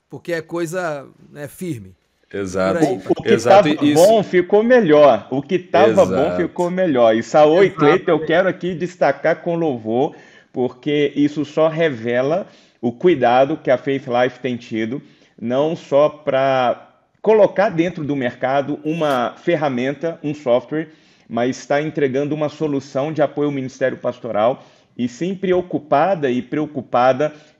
porque é coisa firme. Exato. O que estava bom ficou melhor. O que estava bom ficou melhor. E Saul e Cleiton, eu quero aqui destacar com louvor, porque isso só revela o cuidado que a Faith Life tem tido, não só para colocar dentro do mercado uma ferramenta, um software, mas está entregando uma solução de apoio ao ministério pastoral, e sim preocupada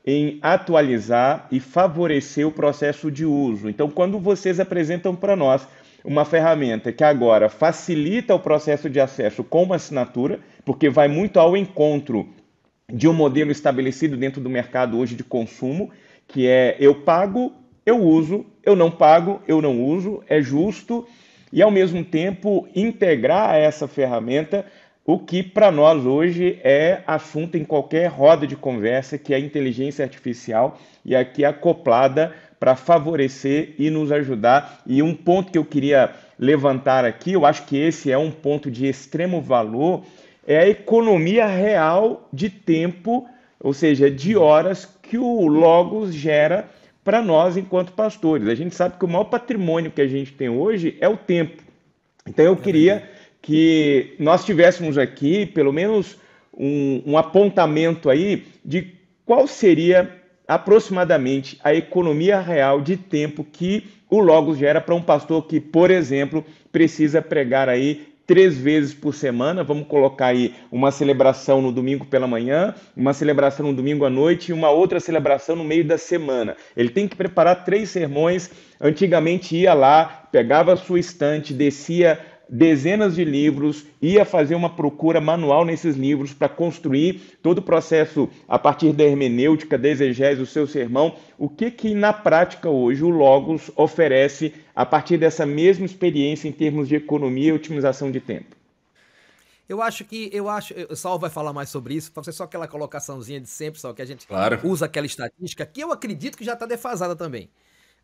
em atualizar e favorecer o processo de uso. Então, quando vocês apresentam para nós uma ferramenta que agora facilita o processo de acesso com uma assinatura, porque vai muito ao encontro de um modelo estabelecido dentro do mercado hoje de consumo, que é eu pago, eu uso, eu não pago, eu não uso, é justo, e ao mesmo tempo integrar a essa ferramenta o que para nós hoje é assunto em qualquer roda de conversa, que é a inteligência artificial, e aqui acoplada para favorecer e nos ajudar. E um ponto que eu queria levantar aqui, eu acho que esse é um ponto de extremo valor, é a economia real de tempo, ou seja, de horas que o Logos gera para nós enquanto pastores. A gente sabe que o maior patrimônio que a gente tem hoje é o tempo. Então eu queria que nós tivéssemos aqui pelo menos um apontamento aí de qual seria aproximadamente a economia real de tempo que o Logos gera para um pastor que, por exemplo, precisa pregar aí 3 vezes por semana, vamos colocar aí uma celebração no domingo pela manhã, uma celebração no domingo à noite e uma outra celebração no meio da semana. Ele tem que preparar 3 sermões. Antigamente ia lá, pegava a sua estante, descia dezenas de livros, ia fazer uma procura manual nesses livros para construir todo o processo a partir da hermenêutica, da exegese, do seu sermão. O que na prática hoje o Logos oferece a partir dessa mesma experiência em termos de economia e otimização de tempo? O Saul vai falar mais sobre isso, fazer só aquela colocaçãozinha de sempre, só que a gente Claro. usa aquela estatística, que eu acredito que já está defasada também.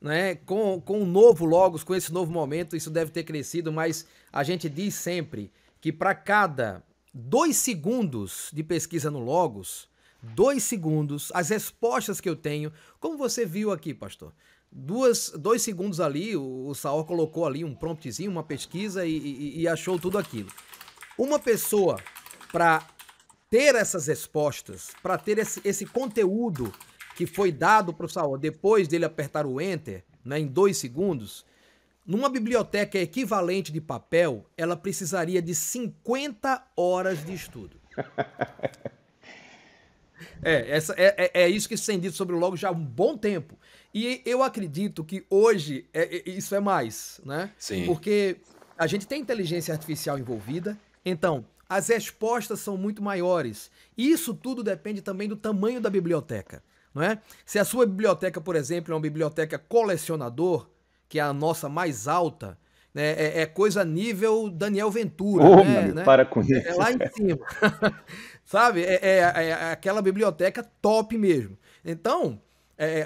Né? Com o novo Logos, com esse novo momento, isso deve ter crescido, mas a gente diz sempre que para cada 2 segundos de pesquisa no Logos, 2 segundos, as respostas que eu tenho, como você viu aqui, pastor, 2 segundos ali, o Saul colocou ali um promptzinho, uma pesquisa e achou tudo aquilo. Uma pessoa, para ter essas respostas, para ter esse conteúdo que foi dado para o Saul depois dele apertar o Enter, né, em 2 segundos, numa biblioteca equivalente de papel, ela precisaria de 50 horas de estudo. É isso que se tem dito sobre o Logos já há um bom tempo. E eu acredito que hoje isso é mais, né? Sim. Porque a gente tem inteligência artificial envolvida, então as respostas são muito maiores. E isso tudo depende também do tamanho da biblioteca. Não é? Se a sua biblioteca, por exemplo, é uma biblioteca colecionador, que é a nossa mais alta, né, é coisa nível Daniel Ventura. Meu amigo, né? para com isso. É lá em cima. Sabe? É aquela biblioteca top mesmo. Então,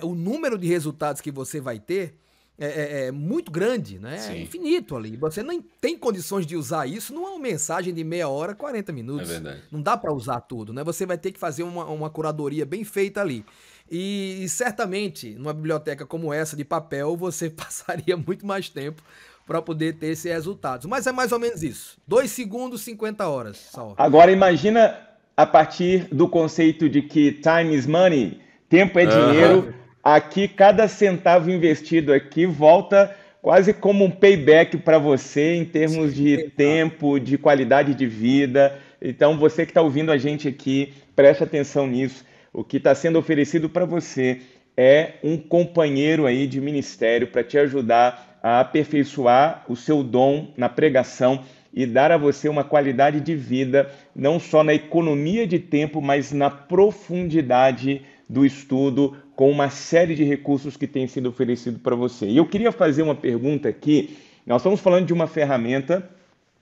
o número de resultados que você vai ter é muito grande, né? É infinito ali. Você nem tem condições de usar isso numa mensagem de meia hora, 40 minutos. É verdade. Não dá para usar tudo, né? Você vai ter que fazer uma curadoria bem feita ali. E certamente, numa biblioteca como essa de papel, você passaria muito mais tempo para poder ter esses resultados. Mas é mais ou menos isso. 2 segundos, 50 horas. Saul. Agora imagina a partir do conceito de que time is money, tempo é dinheiro. Aqui, cada centavo investido aqui volta quase como um payback para você em termos de tempo, de qualidade de vida. Então, você que está ouvindo a gente aqui, preste atenção nisso. O que está sendo oferecido para você é um companheiro aí de ministério para te ajudar a aperfeiçoar o seu dom na pregação e dar a você uma qualidade de vida, não só na economia de tempo, mas na profundidade do estudo, com uma série de recursos que tem sido oferecido para você. E eu queria fazer uma pergunta aqui. Nós estamos falando de uma ferramenta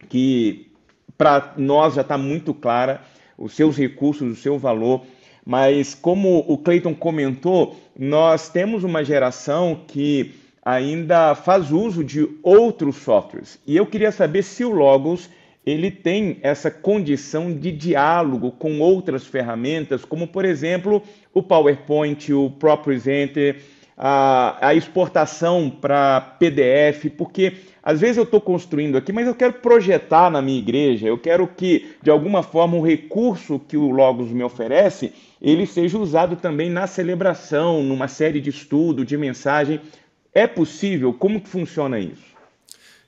que para nós já está muito clara, os seus recursos, o seu valor, mas como o Cleiton comentou, nós temos uma geração que ainda faz uso de outros softwares. E eu queria saber se o Logos ele tem essa condição de diálogo com outras ferramentas, como, por exemplo, o PowerPoint, o ProPresenter, a exportação para PDF, porque às vezes eu estou construindo aqui, mas eu quero projetar na minha igreja, eu quero que, de alguma forma, o recurso que o Logos me oferece, ele seja usado também na celebração, numa série de estudo, de mensagem. É possível? Como que funciona isso?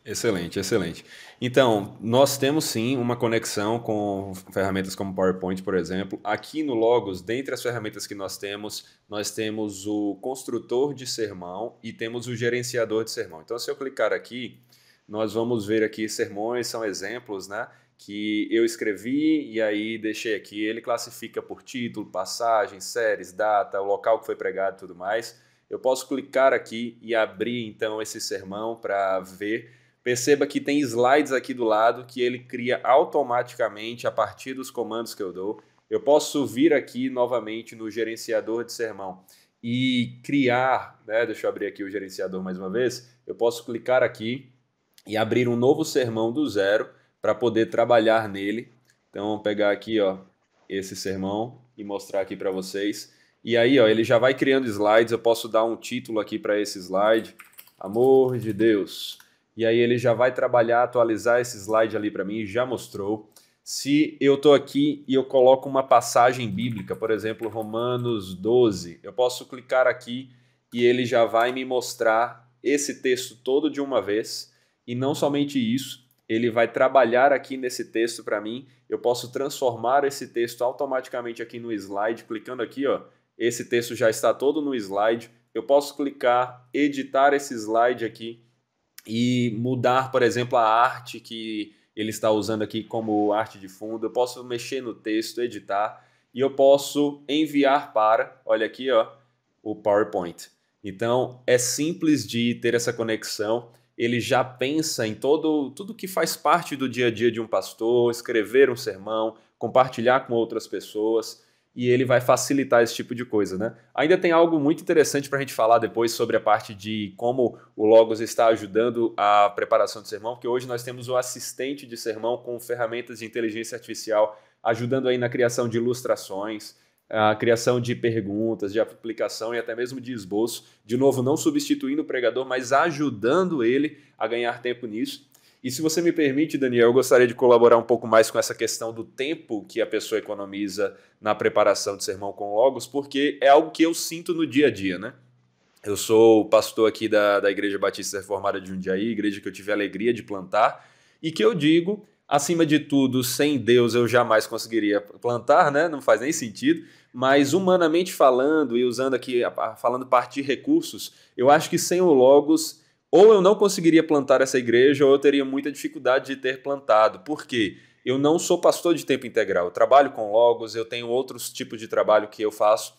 Excelente, excelente. Então, nós temos sim uma conexão com ferramentas como PowerPoint, por exemplo. Aqui no Logos, dentre as ferramentas que nós temos o construtor de sermão e temos o gerenciador de sermão. Então, se eu clicar aqui, nós vamos ver aqui sermões, são exemplos, né, que eu escrevi e aí deixei aqui. Ele classifica por título, passagem, séries, data, o local que foi pregado e tudo mais. Eu posso clicar aqui e abrir, então, esse sermão para ver. Perceba que tem slides aqui do lado que ele cria automaticamente a partir dos comandos que eu dou. Eu posso vir aqui novamente no gerenciador de sermão e criar, né? Deixa eu abrir aqui o gerenciador mais uma vez. Eu posso clicar aqui e abrir um novo sermão do zero para poder trabalhar nele. Então, vamos pegar aqui, ó, esse sermão e mostrar aqui para vocês. E aí, ó, ele já vai criando slides. Eu posso dar um título aqui para esse slide. Amor de Deus. E aí ele já vai trabalhar, atualizar esse slide ali para mim, já mostrou. Se eu estou aqui e eu coloco uma passagem bíblica, por exemplo, Romanos 12, eu posso clicar aqui e ele já vai me mostrar esse texto todo de uma vez. E não somente isso, ele vai trabalhar aqui nesse texto para mim. Eu posso transformar esse texto automaticamente aqui no slide, clicando aqui, ó. Esse texto já está todo no slide. Eu posso clicar, editar esse slide aqui e mudar, por exemplo, a arte que ele está usando aqui como arte de fundo. Eu posso mexer no texto, editar, e eu posso enviar para, olha aqui, ó, o PowerPoint. Então, é simples de ter essa conexão. Ele já pensa em tudo que faz parte do dia a dia de um pastor, escrever um sermão, compartilhar com outras pessoas, e ele vai facilitar esse tipo de coisa, né? Ainda tem algo muito interessante para a gente falar depois sobre a parte de como o Logos está ajudando a preparação do sermão, porque hoje nós temos o assistente de sermão com ferramentas de inteligência artificial ajudando aí na criação de ilustrações, a criação de perguntas, de aplicação e até mesmo de esboço. De novo, não substituindo o pregador, mas ajudando ele a ganhar tempo nisso. E se você me permite, Daniel, eu gostaria de colaborar um pouco mais com essa questão do tempo que a pessoa economiza na preparação de sermão com Logos, porque é algo que eu sinto no dia a dia, né? Eu sou pastor aqui da Igreja Batista Reformada de Jundiaí, igreja que eu tive a alegria de plantar, e que eu digo, acima de tudo, sem Deus eu jamais conseguiria plantar, né? Não faz nem sentido, mas humanamente falando e usando aqui, falando parte de recursos, eu acho que sem o Logos, ou eu não conseguiria plantar essa igreja, ou eu teria muita dificuldade de ter plantado. Por quê? Eu não sou pastor de tempo integral, eu trabalho com Logos, eu tenho outros tipos de trabalho que eu faço.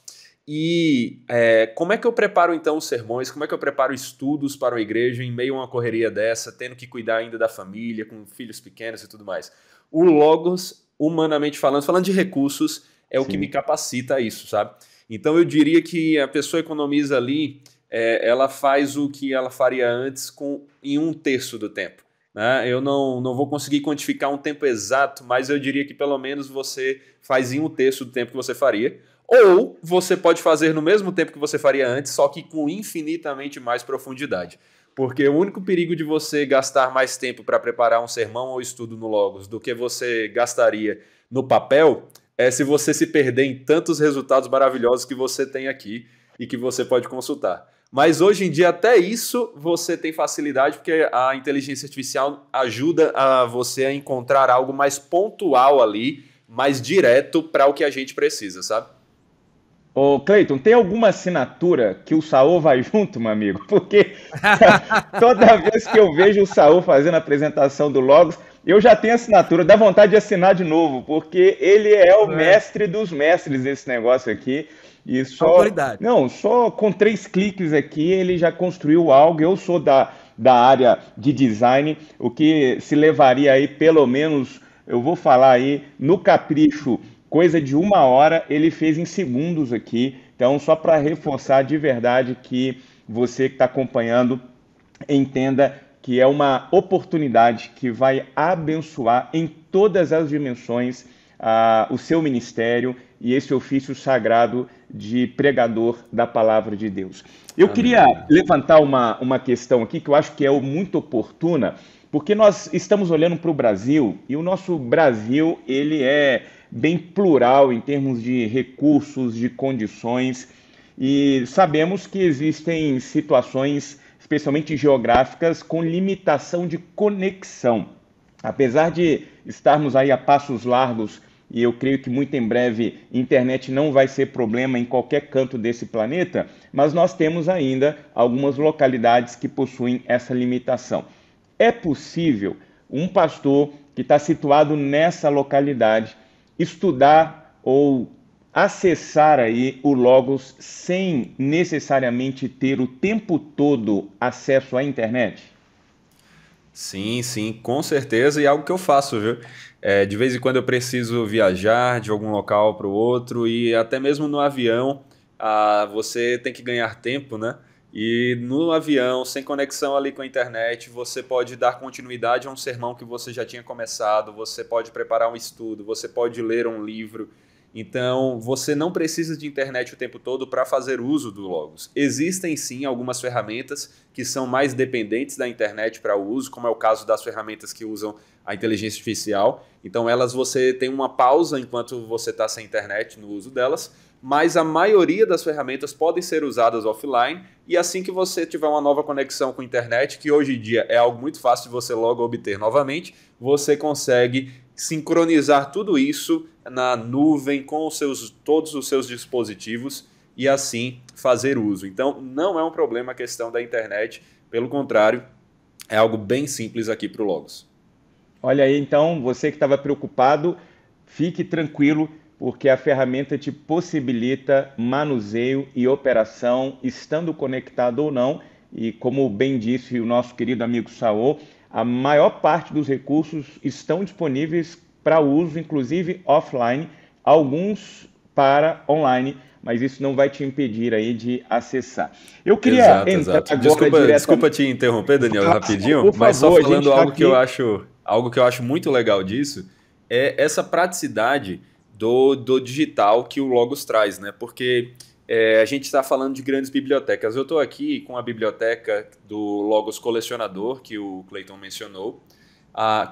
E como é que eu preparo então os sermões, como é que eu preparo estudos para uma igreja em meio a uma correria dessa, tendo que cuidar ainda da família, com filhos pequenos e tudo mais? O Logos, humanamente falando de recursos, é o que me capacita a isso, sabe? Então eu diria que a pessoa economiza ali, ela faz o que ela faria antes em 1/3 do tempo. Né? Eu não vou conseguir quantificar um tempo exato, mas eu diria que pelo menos você faz em 1/3 do tempo que você faria. Ou você pode fazer no mesmo tempo que você faria antes, só que com infinitamente mais profundidade. Porque o único perigo de você gastar mais tempo para preparar um sermão ou estudo no Logos do que você gastaria no papel é se você se perder em tantos resultados maravilhosos que você tem aqui e que você pode consultar. Mas hoje em dia até isso você tem facilidade porque a inteligência artificial ajuda a você a encontrar algo mais pontual ali, mais direto para o que a gente precisa, sabe? Ô, Cleiton, tem alguma assinatura que o Saul vai junto, meu amigo? Porque toda vez que eu vejo o Saul fazendo a apresentação do Logos, eu já tenho assinatura, dá vontade de assinar de novo, porque ele é o mestre dos mestres desse negócio aqui. E autoridade. Só com 3 cliques aqui ele já construiu algo. Eu sou da área de design, o que se levaria aí pelo menos, eu vou falar aí, no capricho, coisa de 1 hora, ele fez em segundos aqui. Então, só para reforçar de verdade que você que está acompanhando entenda que é uma oportunidade que vai abençoar em todas as dimensões o seu ministério e esse ofício sagrado de pregador da palavra de Deus. Eu queria levantar uma questão aqui que eu acho que é muito oportuna, porque nós estamos olhando para o Brasil e o nosso Brasil ele é bem plural em termos de recursos, de condições, e sabemos que existem situações, especialmente geográficas, com limitação de conexão. Apesar de estarmos aí a passos largos, e eu creio que muito em breve internet não vai ser problema em qualquer canto desse planeta, mas nós temos ainda algumas localidades que possuem essa limitação. É possível um pastor que está situado nessa localidade estudar ou acessar aí o Logos sem necessariamente ter o tempo todo acesso à internet? Sim, com certeza, e é algo que eu faço, viu? De vez em quando eu preciso viajar de algum local para o outro e até mesmo no avião, você tem que ganhar tempo, né? E no avião, sem conexão ali com a internet, você pode dar continuidade a um sermão que você já tinha começado, você pode preparar um estudo, você pode ler um livro. Então, você não precisa de internet o tempo todo para fazer uso do Logos. Existem sim algumas ferramentas que são mais dependentes da internet para o uso, como é o caso das ferramentas que usam a inteligência artificial. Então você tem uma pausa enquanto você está sem internet no uso delas, mas a maioria das ferramentas podem ser usadas offline, e assim que você tiver uma nova conexão com a internet, que hoje em dia é algo muito fácil de você logo obter novamente, você consegue sincronizar tudo isso na nuvem com todos os seus dispositivos e assim fazer uso. Então não é um problema a questão da internet, pelo contrário, é algo bem simples aqui para o Logos. Olha aí, então, você que estava preocupado, fique tranquilo, porque a ferramenta te possibilita manuseio e operação, estando conectado ou não. E como bem disse o nosso querido amigo Saul, a maior parte dos recursos estão disponíveis para uso, inclusive offline, alguns para online, mas isso não vai te impedir aí de acessar. Eu queria entrar agora Desculpa te interromper, Daniel, rapidinho, por mas favor, só falando tá algo que eu acho muito legal disso, é essa praticidade do digital que o Logos traz, né? Porque a gente está falando de grandes bibliotecas. Eu estou aqui com a biblioteca do Logos Colecionador, que o Cleiton mencionou,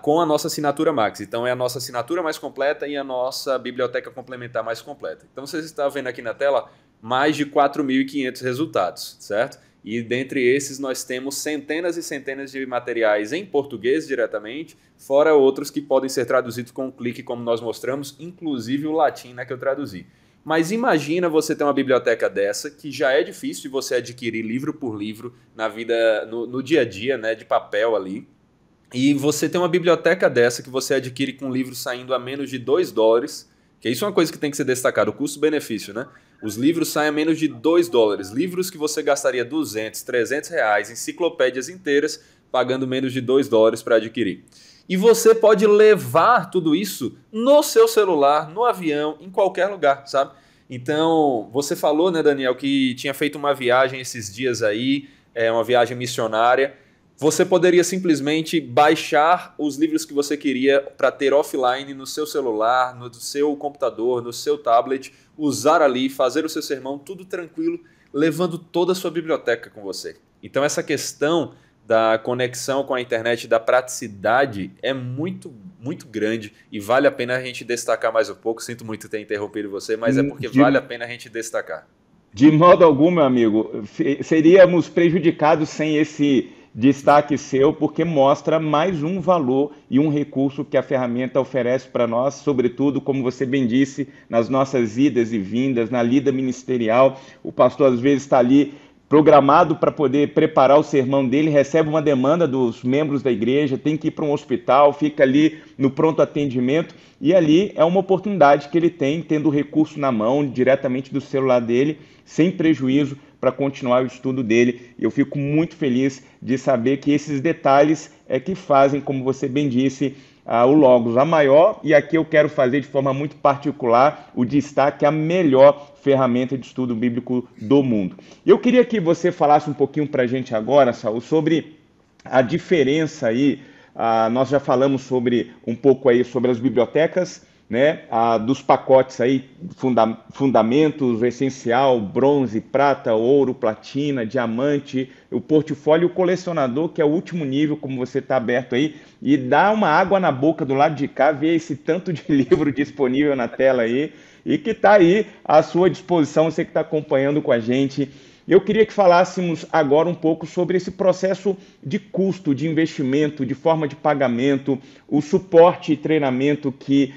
com a nossa assinatura Max. Então é a nossa assinatura mais completa e a nossa biblioteca complementar mais completa. Então vocês estão vendo aqui na tela mais de 4.500 resultados, certo? E dentre esses nós temos centenas e centenas de materiais em português diretamente, fora outros que podem ser traduzidos com um clique, como nós mostramos, inclusive o latim, né, que eu traduzi. Mas imagina você ter uma biblioteca dessa, que já é difícil de você adquirir livro por livro na vida, no dia a dia, né, de papel ali. E você tem uma biblioteca dessa que você adquire com livros saindo a menos de $2, que isso é uma coisa que tem que ser destacado, o custo-benefício, né? Os livros saem a menos de $2. Livros que você gastaria R$200, R$300, enciclopédias inteiras, pagando menos de $2 para adquirir. E você pode levar tudo isso no seu celular, no avião, em qualquer lugar, sabe? Então, você falou, né, Daniel, que tinha feito uma viagem esses dias aí, uma viagem missionária. Você poderia simplesmente baixar os livros que você queria para ter offline no seu celular, no seu computador, no seu tablet, usar ali, fazer o seu sermão, tudo tranquilo, levando toda a sua biblioteca com você. Então essa questão da conexão com a internet, da praticidade, é muito, muito grande e vale a pena a gente destacar mais um pouco. Sinto muito ter interrompido você, mas é porque vale a pena a gente destacar. De modo algum, meu amigo, seríamos prejudicados sem esse destaque seu, porque mostra mais um valor e um recurso que a ferramenta oferece para nós, sobretudo, como você bem disse, nas nossas idas e vindas, na lida ministerial. O pastor às vezes está ali programado para poder preparar o sermão dele, recebe uma demanda dos membros da igreja, tem que ir para um hospital, fica ali no pronto atendimento, e ali é uma oportunidade que ele tem, tendo o recurso na mão, diretamente do celular dele, sem prejuízo, para continuar o estudo dele. Eu fico muito feliz de saber que esses detalhes é que fazem, como você bem disse, o Logos a maior, e aqui eu quero fazer de forma muito particular o destaque, a melhor ferramenta de estudo bíblico do mundo. Eu queria que você falasse um pouquinho para a gente agora, Saul, sobre a diferença aí, nós já falamos um pouco aí sobre as bibliotecas, né, dos pacotes aí, fundamentos, essencial, bronze, prata, ouro, platina, diamante, o portfólio colecionador, que é o último nível, como você está aberto aí, e dá uma água na boca do lado de cá, ver esse tanto de livro disponível na tela aí, e que está aí à sua disposição, você que está acompanhando com a gente. Eu queria que falássemos agora um pouco sobre esse processo de custo, de investimento, de forma de pagamento, o suporte e treinamento que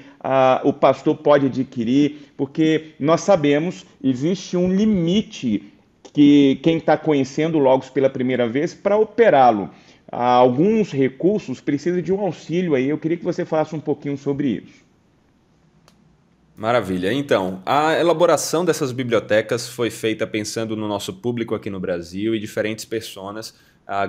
o pastor pode adquirir, porque nós sabemos, existe um limite que quem está conhecendo o Logos pela primeira vez, para operá-lo, alguns recursos precisa de um auxílio aí. Eu queria que você falasse um pouquinho sobre isso. Maravilha. Então, a elaboração dessas bibliotecas foi feita pensando no nosso público aqui no Brasil e diferentes personas,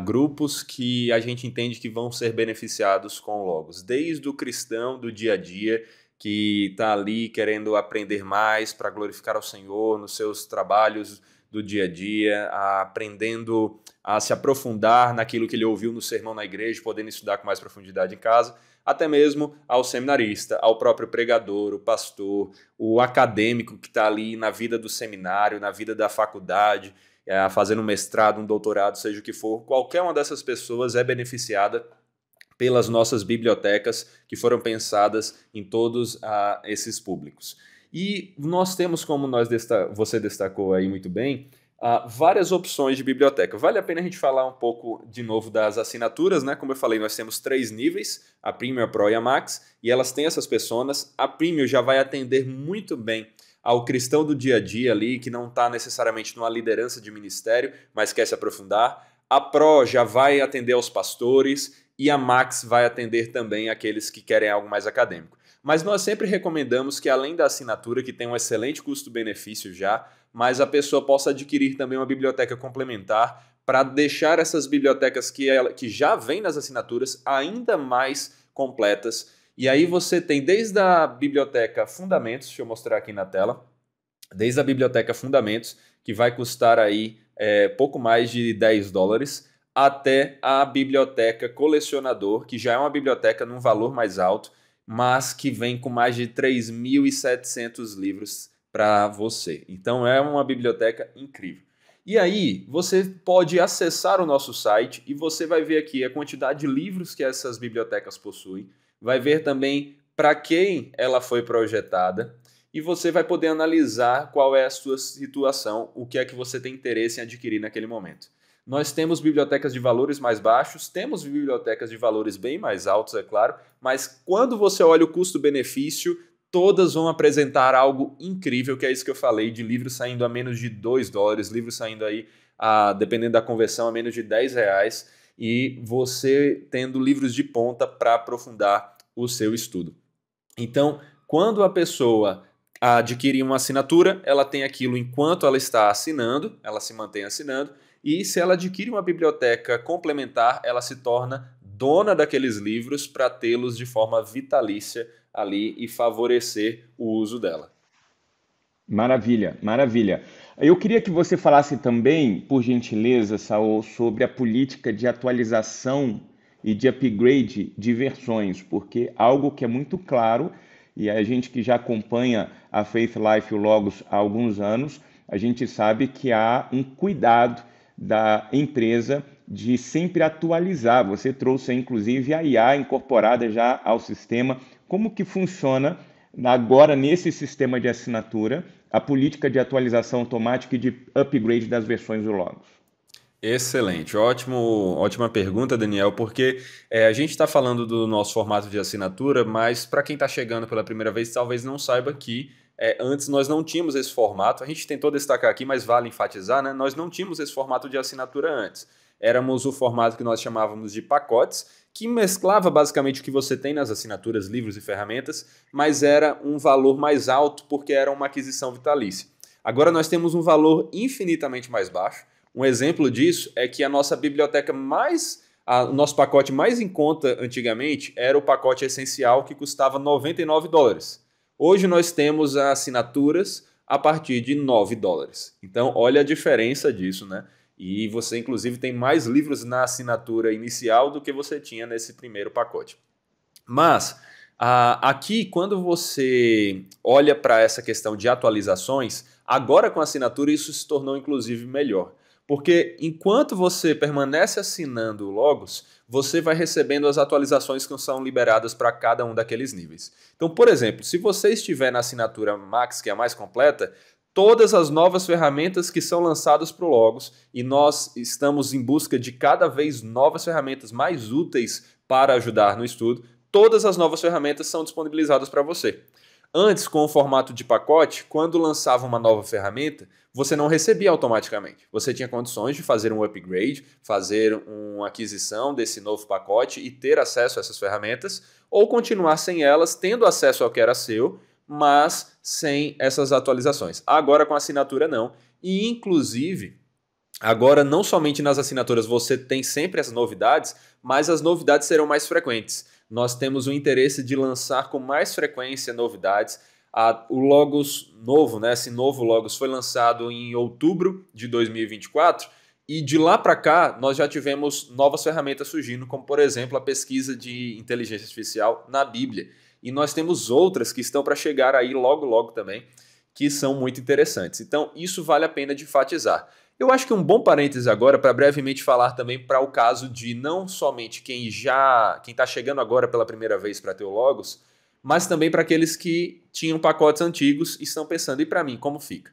grupos que a gente entende que vão ser beneficiados com o Logos, desde o cristão do dia a dia, que está ali querendo aprender mais para glorificar ao Senhor nos seus trabalhos do dia a dia, aprendendo a se aprofundar naquilo que ele ouviu no sermão na igreja, podendo estudar com mais profundidade em casa, até mesmo ao seminarista, ao próprio pregador, o pastor, o acadêmico que está ali na vida do seminário, na vida da faculdade, fazendo um mestrado, um doutorado, seja o que for. Qualquer uma dessas pessoas é beneficiada pelas nossas bibliotecas que foram pensadas em todos esses públicos. E nós temos, como você destacou aí muito bem, várias opções de biblioteca. Vale a pena a gente falar um pouco de novo das assinaturas, né? Como eu falei, nós temos 3 níveis, a Premium, a Pro e a Max, e elas têm essas personas. A Premium já vai atender muito bem ao cristão do dia a dia ali, que não está necessariamente numa liderança de ministério, mas quer se aprofundar. A Pro já vai atender aos pastores e a Max vai atender também aqueles que querem algo mais acadêmico. Mas nós sempre recomendamos que, além da assinatura, que tem um excelente custo-benefício já, mas a pessoa possa adquirir também uma biblioteca complementar para deixar essas bibliotecas que já vêm nas assinaturas ainda mais completas. E aí você tem desde a biblioteca Fundamentos, deixa eu mostrar aqui na tela, desde a biblioteca Fundamentos, que vai custar aí pouco mais de $10, até a biblioteca Colecionador, que já é uma biblioteca num valor mais alto, mas que vem com mais de 3.700 livros para você. Então é uma biblioteca incrível. E aí você pode acessar o nosso site e você vai ver aqui a quantidade de livros que essas bibliotecas possuem, vai ver também para quem ela foi projetada e você vai poder analisar qual é a sua situação, o que é que você tem interesse em adquirir naquele momento. Nós temos bibliotecas de valores mais baixos, temos bibliotecas de valores bem mais altos, é claro, mas quando você olha o custo-benefício, todas vão apresentar algo incrível, que é isso que eu falei, de livros saindo a menos de $2, livros saindo aí, dependendo da conversão, a menos de R$10, e você tendo livros de ponta para aprofundar o seu estudo. Então, quando a pessoa adquire uma assinatura, ela tem aquilo enquanto ela está assinando, ela se mantém assinando, e se ela adquire uma biblioteca complementar, ela se torna dona daqueles livros para tê-los de forma vitalícia ali e favorecer o uso dela. Maravilha, maravilha. Eu queria que você falasse também, por gentileza, Saul, sobre a política de atualização e de upgrade de versões, porque algo que é muito claro, e a gente que já acompanha a Faith Life e o Logos há alguns anos, a gente sabe que há um cuidado da empresa de sempre atualizar. Você trouxe, inclusive, a IA incorporada já ao sistema. Como que funciona agora nesse sistema de assinatura a política de atualização automática e de upgrade das versões do Logos? Excelente, ótima pergunta, Daniel, porque a gente está falando do nosso formato de assinatura, mas para quem está chegando pela primeira vez, talvez não saiba que antes nós não tínhamos esse formato. A gente tentou destacar aqui, mas vale enfatizar, né? Nós não tínhamos esse formato de assinatura antes. Éramos o formato que nós chamávamos de pacotes, que mesclava basicamente o que você tem nas assinaturas, livros e ferramentas, mas era um valor mais alto porque era uma aquisição vitalícia. Agora nós temos um valor infinitamente mais baixo. Um exemplo disso é que a nossa biblioteca o nosso pacote mais em conta antigamente era o pacote essencial, que custava $99. Hoje nós temos assinaturas a partir de $9. Então olha a diferença disso, né? E você, inclusive, tem mais livros na assinatura inicial do que você tinha nesse primeiro pacote. Mas, aqui, quando você olha para essa questão de atualizações, agora com a assinatura isso se tornou, inclusive, melhor. Porque enquanto você permanece assinando o Logos, você vai recebendo as atualizações que são liberadas para cada um daqueles níveis. Então, por exemplo, se você estiver na assinatura Max, que é a mais completa, todas as novas ferramentas que são lançadas para o Logos, e nós estamos em busca de cada vez novas ferramentas mais úteis para ajudar no estudo, todas as novas ferramentas são disponibilizadas para você. Antes, com o formato de pacote, quando lançava uma nova ferramenta, você não recebia automaticamente. Você tinha condições de fazer um upgrade, fazer uma aquisição desse novo pacote e ter acesso a essas ferramentas, ou continuar sem elas, tendo acesso ao que era seu, mas sem essas atualizações. Agora com a assinatura não. E inclusive, agora não somente nas assinaturas você tem sempre as novidades, mas as novidades serão mais frequentes. Nós temos o interesse de lançar com mais frequência novidades. O Logos novo, né? Esse novo Logos foi lançado em outubro de 2024 e de lá para cá nós já tivemos novas ferramentas surgindo, como por exemplo a pesquisa de inteligência artificial na Bíblia. E nós temos outras que estão para chegar aí logo também, que são muito interessantes. Então isso vale a pena de enfatizar. Eu acho que um bom parêntese agora para brevemente falar também para o caso de não somente quem está chegando agora pela primeira vez para Teologos, mas também para aqueles que tinham pacotes antigos e estão pensando, e para mim, como fica?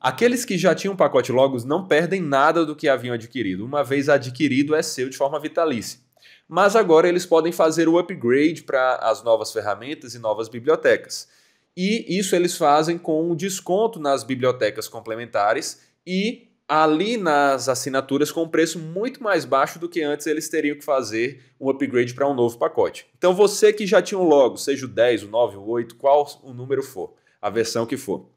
Aqueles que já tinham pacote Logos não perdem nada do que haviam adquirido. Uma vez adquirido, é seu de forma vitalícia. Mas agora eles podem fazer o upgrade para as novas ferramentas e novas bibliotecas. E isso eles fazem com um desconto nas bibliotecas complementares e ali nas assinaturas com um preço muito mais baixo do que antes eles teriam que fazer um upgrade para um novo pacote. Então você que já tinha o Logos, seja o 10, o 9, o 8, qual o número for, a versão que for,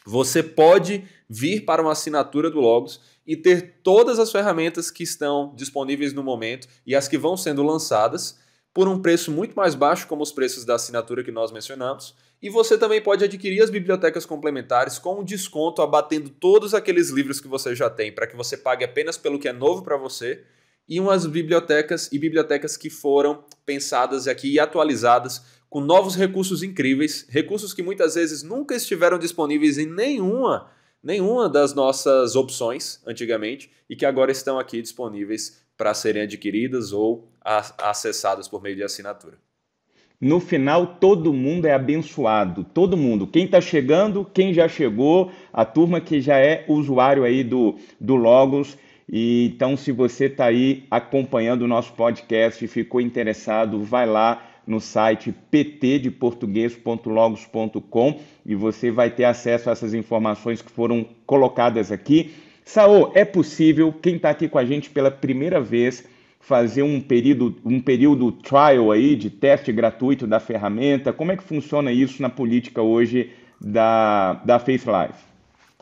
você pode vir para uma assinatura do Logos e ter todas as ferramentas que estão disponíveis no momento e as que vão sendo lançadas por um preço muito mais baixo, como os preços da assinatura que nós mencionamos. E você também pode adquirir as bibliotecas complementares com um desconto abatendo todos aqueles livros que você já tem, para que você pague apenas pelo que é novo para você, e umas bibliotecas que foram pensadas aqui e atualizadas com novos recursos incríveis, recursos que muitas vezes nunca estiveram disponíveis em nenhuma das nossas opções antigamente e que agora estão aqui disponíveis para serem adquiridas ou acessadas por meio de assinatura. No final, todo mundo é abençoado, todo mundo. Quem está chegando, quem já chegou, a turma que já é usuário aí do Logos. E então, se você está aí acompanhando o nosso podcast e ficou interessado, vai lá no site ptdeportugues.logos.com e você vai ter acesso a essas informações que foram colocadas aqui. Saô, é possível, quem está aqui com a gente pela primeira vez, fazer um período trial aí, de teste gratuito da ferramenta? Como é que funciona isso na política hoje da Faith Life?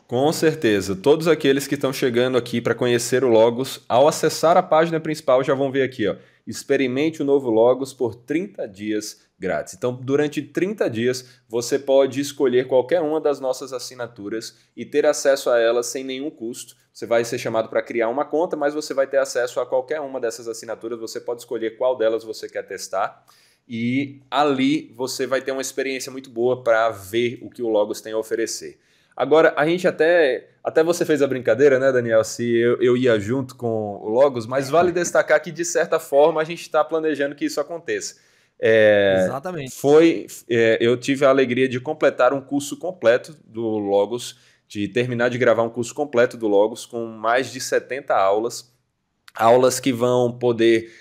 Com certeza. Todos aqueles que estão chegando aqui para conhecer o Logos, ao acessar a página principal já vão ver aqui, ó, experimente o novo Logos por 30 dias grátis. Então, durante 30 dias, você pode escolher qualquer uma das nossas assinaturas e ter acesso a elas sem nenhum custo. Você vai ser chamado para criar uma conta, mas você vai ter acesso a qualquer uma dessas assinaturas. Você pode escolher qual delas você quer testar. E ali você vai ter uma experiência muito boa para ver o que o Logos tem a oferecer. Agora, a gente até você fez a brincadeira, né, Daniel, se eu ia junto com o Logos, mas vale destacar que, de certa forma, a gente está planejando que isso aconteça. Exatamente. Eu tive a alegria de completar um curso completo do Logos, de terminar de gravar um curso completo do Logos com mais de 70 aulas que vão poder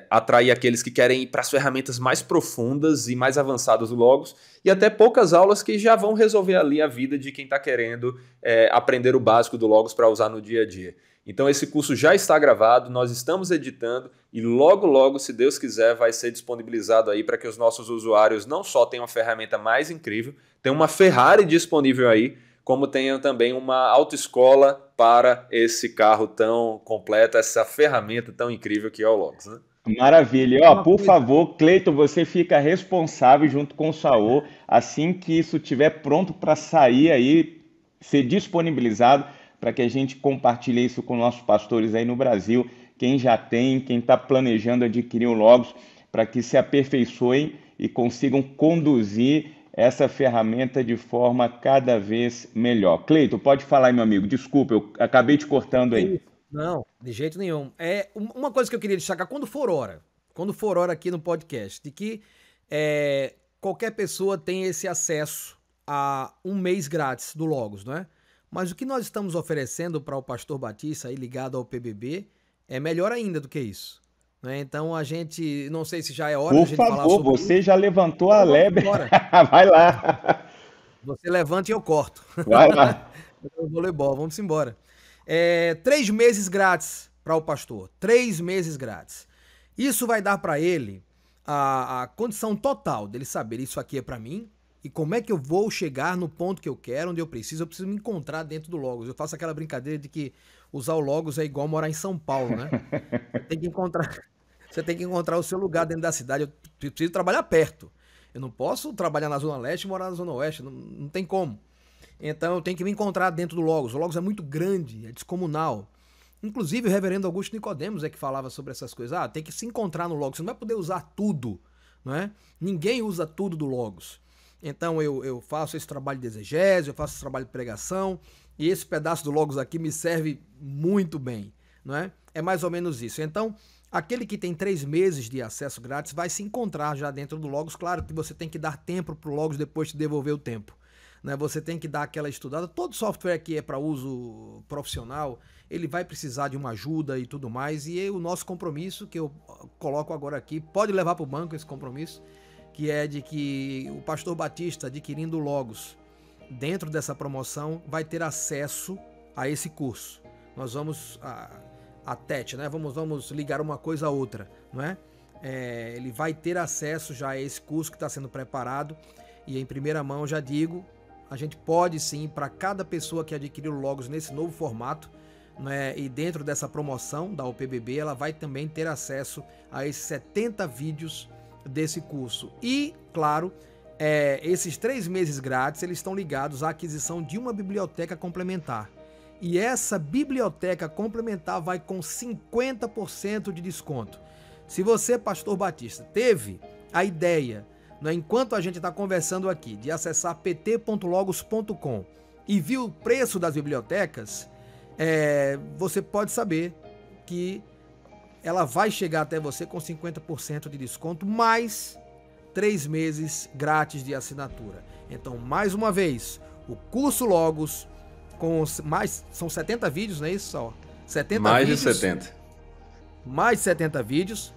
atrair aqueles que querem ir para as ferramentas mais profundas e mais avançadas do Logos, e até poucas aulas que já vão resolver ali a vida de quem está querendo aprender o básico do Logos para usar no dia a dia. Então esse curso já está gravado, nós estamos editando e logo, logo, se Deus quiser, vai ser disponibilizado aí para que os nossos usuários não só tenham uma ferramenta mais incrível, tem uma Ferrari disponível aí, como tenham também uma autoescola para esse carro tão completo, essa ferramenta tão incrível que é o Logos, né? Maravilha. Ó, por favor, Cleiton, você fica responsável junto com o Saô, assim que isso estiver pronto para sair aí, ser disponibilizado, para que a gente compartilhe isso com nossos pastores aí no Brasil, quem já tem, quem está planejando adquirir o Logos, para que se aperfeiçoem e consigam conduzir essa ferramenta de forma cada vez melhor. Cleiton, pode falar aí, meu amigo. Desculpa, eu acabei te cortando aí. Não, de jeito nenhum. Uma coisa que eu queria destacar, quando for hora aqui no podcast, de que qualquer pessoa tem esse acesso a um mês grátis do Logos, não é? Mas o que nós estamos oferecendo para o pastor Batista aí ligado ao PBB é melhor ainda do que isso. Né? Então a gente, não sei se já é hora de a gente falar sobre isso. Por favor, você já levantou a lebre. Vai lá. Você levanta e eu corto. Vai lá. Voleibol, vamos embora. 3 meses grátis para o pastor. 3 meses grátis. Isso vai dar para ele a condição total dele saber isso aqui é para mim e como é que eu vou chegar no ponto que eu quero, onde eu preciso me encontrar dentro do Logos. Eu faço aquela brincadeira de que usar o Logos é igual morar em São Paulo, né? Você tem que encontrar o seu lugar dentro da cidade. Eu preciso trabalhar perto. Eu não posso trabalhar na Zona Leste e morar na Zona Oeste. Não tem como. Então eu tenho que me encontrar dentro do Logos. O Logos é muito grande, é descomunal. Inclusive o reverendo Augusto Nicodemos que falava sobre essas coisas. Tem que se encontrar no Logos. Você não vai poder usar tudo, não é? Ninguém usa tudo do Logos. Então eu faço esse trabalho de exegese, eu faço esse trabalho de pregação, e esse pedaço do Logos aqui me serve muito bem, não é? É mais ou menos isso. Então, aquele que tem 3 meses de acesso grátis vai se encontrar já dentro do Logos. Claro que você tem que dar tempo para o Logos depois te devolver o tempo, né? Você tem que dar aquela estudada. Todo software que é para uso profissional, ele vai precisar de uma ajuda e tudo mais. E o nosso compromisso, que eu coloco agora aqui, pode levar para o banco esse compromisso, que é de que o pastor Batista, adquirindo o Logos dentro dessa promoção, vai ter acesso a esse curso. Nós vamos attach, né? Vamos ligar uma coisa a outra, não é? Ele vai ter acesso já a esse curso que está sendo preparado, e em primeira mão já digo, a gente pode sim, para cada pessoa que adquirir o Logos nesse novo formato, né, e dentro dessa promoção da OPBB, ela vai também ter acesso a esses 70 vídeos desse curso. E, claro, esses 3 meses grátis, eles estão ligados à aquisição de uma biblioteca complementar. E essa biblioteca complementar vai com 50% de desconto. Se você, pastor Batista, teve a ideia, né, enquanto a gente está conversando aqui, de acessar pt.logos.com e viu o preço das bibliotecas, você pode saber que ela vai chegar até você com 50% de desconto, mais 3 meses grátis de assinatura. Então, mais uma vez, o curso Logos, são 70 vídeos, não é isso? Só 70 mais vídeos, de 70. Mais de 70 vídeos.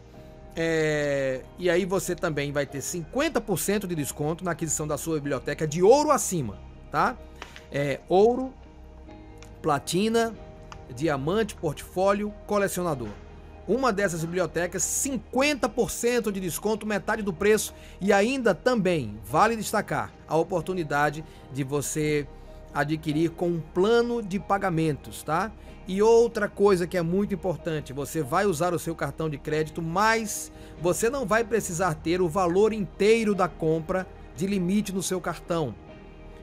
E aí você também vai ter 50% de desconto na aquisição da sua biblioteca de ouro acima, tá? Ouro, platina, diamante, portfólio, colecionador. Uma dessas bibliotecas, 50% de desconto, metade do preço, e ainda também vale destacar a oportunidade de você adquirir com um plano de pagamentos, tá? E outra coisa que é muito importante, você vai usar o seu cartão de crédito, mas você não vai precisar ter o valor inteiro da compra de limite no seu cartão.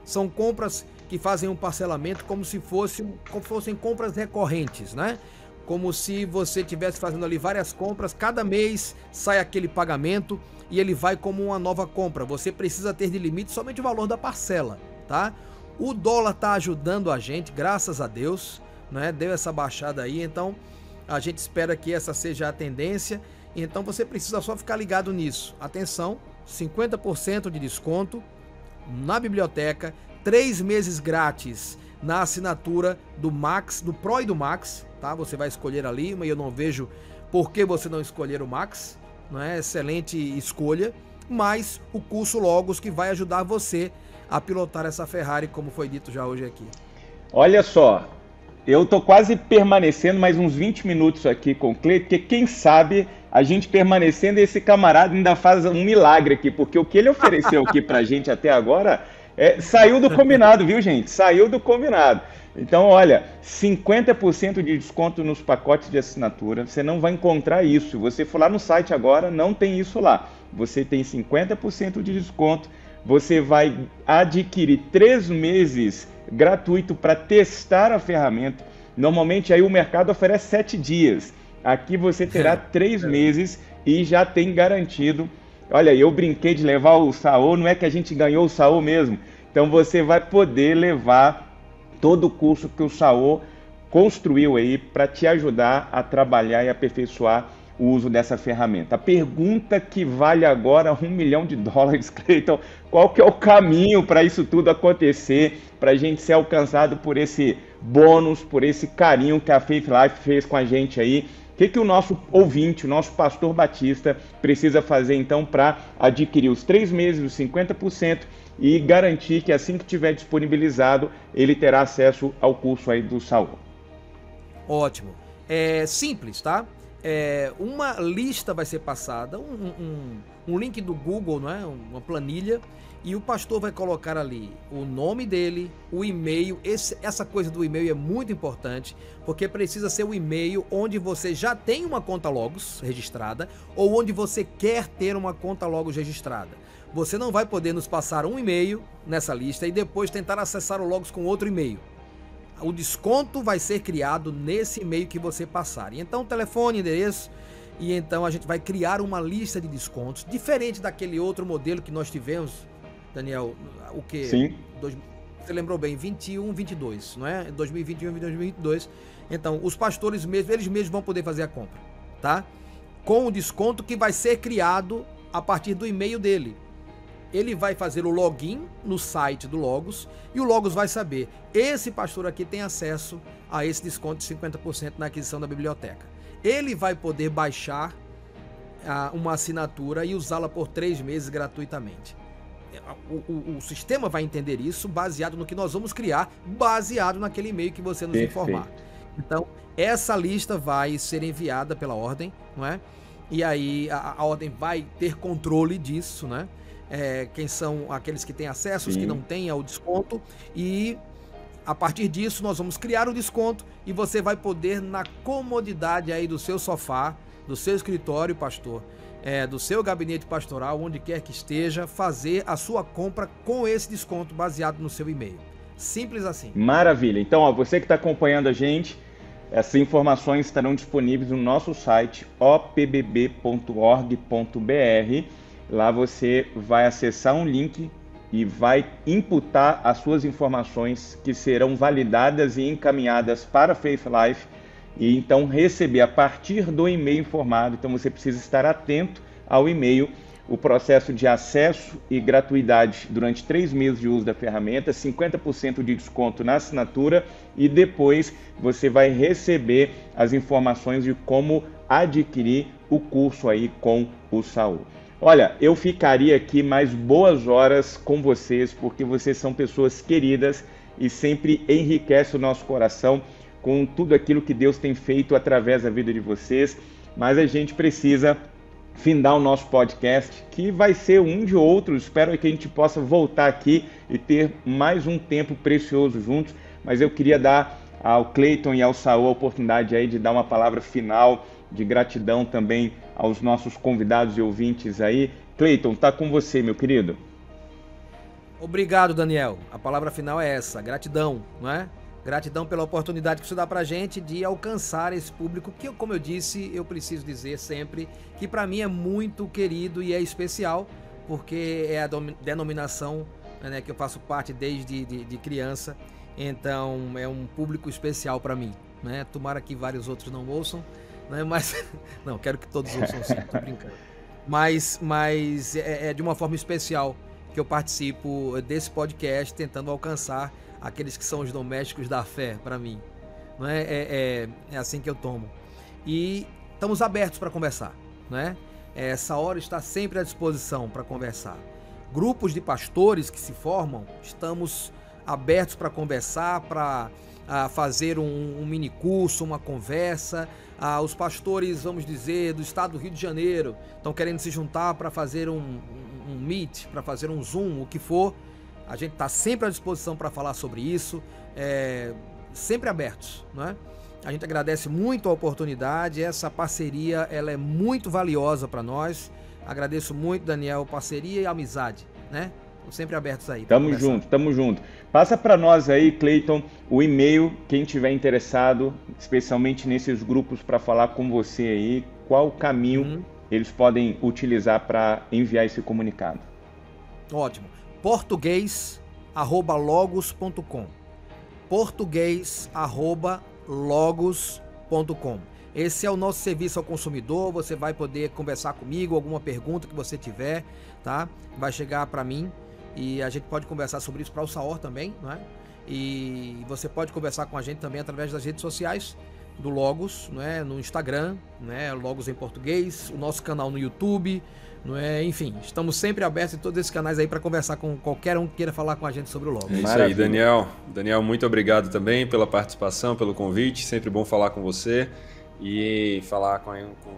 São compras que fazem um parcelamento como se fossem compras recorrentes, né? Como se você estivesse fazendo ali várias compras, cada mês sai aquele pagamento e ele vai como uma nova compra. Você precisa ter de limite somente o valor da parcela, tá? O dólar está ajudando a gente, graças a Deus, né? Deu essa baixada aí, então a gente espera que essa seja a tendência. Então você precisa só ficar ligado nisso. Atenção, 50% de desconto na biblioteca, 3 meses grátis na assinatura do Max, do Pro e do Max, tá? Você vai escolher ali, mas eu não vejo por que você não escolher o Max, não é? Excelente escolha, mas o curso Logos que vai ajudar você a pilotar essa Ferrari, como foi dito já hoje aqui. Olha só, eu tô quase permanecendo mais uns 20 minutos aqui com o Cleiton, porque quem sabe a gente permanecendo, esse camarada ainda faz um milagre aqui, porque o que ele ofereceu aqui pra gente até agora saiu do combinado, viu, gente? Saiu do combinado. Então, olha, 50% de desconto nos pacotes de assinatura, você não vai encontrar isso. Se você for lá no site agora, não tem isso lá. Você tem 50% de desconto, você vai adquirir 3 meses gratuito para testar a ferramenta. Normalmente aí o mercado oferece 7 dias. Aqui você terá 3 meses e já tem garantido. Olha, eu brinquei de levar o Saô, não é que a gente ganhou o Saô mesmo. Então você vai poder levar todo o curso que o Saô construiu aí para te ajudar a trabalhar e aperfeiçoar o uso dessa ferramenta. A pergunta que vale agora $1 milhão, Cleiton, qual que é o caminho para isso tudo acontecer, para a gente ser alcançado por esse bônus, por esse carinho que a Faith Life fez com a gente aí? O que o nosso ouvinte, o nosso pastor Batista precisa fazer então para adquirir os 3 meses, os 50% e garantir que assim que tiver disponibilizado, ele terá acesso ao curso aí do Saô? Ótimo. É simples, tá? Uma lista vai ser passada, um link do Google, não é? Uma planilha, e o pastor vai colocar ali o nome dele, o e-mail. Essa coisa do e-mail é muito importante, porque precisa ser o e-mail onde você já tem uma conta Logos registrada ou onde você quer ter uma conta Logos registrada. Você não vai poder nos passar um e-mail nessa lista e depois tentar acessar o Logos com outro e-mail. O desconto vai ser criado nesse e-mail que você passar. E então, telefone, endereço, e então a gente vai criar uma lista de descontos, diferente daquele outro modelo que nós tivemos, Daniel, o que? Sim. você lembrou bem, 21, 22, não é? 2021 e 2022. Então, os pastores mesmos, eles mesmos vão poder fazer a compra, tá? Com o desconto que vai ser criado a partir do e-mail dele. Ele vai fazer o login no site do Logos e o Logos vai saber, esse pastor aqui tem acesso a esse desconto de 50% na aquisição da biblioteca. Ele vai poder baixar uma assinatura e usá-la por 3 meses gratuitamente. O sistema vai entender isso baseado no que nós vamos criar, baseado naquele e-mail que você nos informar. Então, essa lista vai ser enviada pela ordem, não é? E aí a ordem vai ter controle disso, né? Quem são aqueles que têm acesso, os que não têm ao desconto, e a partir disso nós vamos criar o desconto e você vai poder, na comodidade aí do seu sofá, do seu escritório, pastor, do seu gabinete pastoral, onde quer que esteja, fazer a sua compra com esse desconto baseado no seu e-mail. Simples assim. Maravilha. Então, ó, você que está acompanhando a gente, essas informações estarão disponíveis no nosso site opbb.org.br. Lá você vai acessar um link e vai imputar as suas informações que serão validadas e encaminhadas para a Faith Life e então receber a partir do e-mail informado. Então você precisa estar atento ao e-mail, o processo de acesso e gratuidade durante 3 meses de uso da ferramenta, 50% de desconto na assinatura e depois você vai receber as informações de como adquirir o curso aí com o Saul. Olha, eu ficaria aqui mais boas horas com vocês, porque vocês são pessoas queridas e sempre enriquecem o nosso coração com tudo aquilo que Deus tem feito através da vida de vocês. Mas a gente precisa findar o nosso podcast, que vai ser um de outros. Espero que a gente possa voltar aqui e ter mais um tempo precioso juntos. Mas eu queria dar ao Cleiton e ao Saul a oportunidade aí de dar uma palavra final de gratidão também aos nossos convidados e ouvintes aí. Cleiton, tá com você, meu querido. Obrigado, Daniel. A palavra final é essa, gratidão, não é? Gratidão pela oportunidade que você dá pra gente de alcançar esse público que, como eu disse, eu preciso dizer sempre que para mim é muito querido e é especial, porque é a denominação, né, que eu faço parte desde de criança, então é um público especial para mim, né? Tomara que vários outros não ouçam, né? Mas não, quero que todos ouçam sim, tô brincando. Mas é de uma forma especial que eu participo desse podcast, tentando alcançar aqueles que são os domésticos da fé para mim, não é? É assim que eu tomo. E estamos abertos para conversar, né? Essa hora está sempre à disposição para conversar. Grupos de pastores que se formam, estamos abertos para conversar, para fazer um mini curso, uma conversa. Os pastores, vamos dizer, do estado do Rio de Janeiro estão querendo se juntar para fazer um meet, para fazer um Zoom, o que for. A gente está sempre à disposição para falar sobre isso, sempre abertos, não é? A gente agradece muito a oportunidade, essa parceria ela é muito valiosa para nós. Agradeço muito, Daniel, parceria e amizade, né? Estamos sempre abertos aí. Tamo junto. Passa para nós aí, Cleiton, o e-mail, quem tiver interessado, especialmente nesses grupos, para falar com você aí, qual caminho eles podem utilizar para enviar esse comunicado. Ótimo. português@logos.com português@logos.com. Esse é o nosso serviço ao consumidor. Você vai poder conversar comigo, alguma pergunta que você tiver, tá? Vai chegar para mim e a gente pode conversar sobre isso para o Saor também, não é? E você pode conversar com a gente também através das redes sociais do Logos, não é? No Instagram, né? Logos em português, o nosso canal no YouTube, não é? Enfim, estamos sempre abertos em todos esses canais aí para conversar com qualquer um que queira falar com a gente sobre o Logos. É isso aí, Daniel. Daniel, muito obrigado também pela participação, pelo convite. Sempre bom falar com você e falar com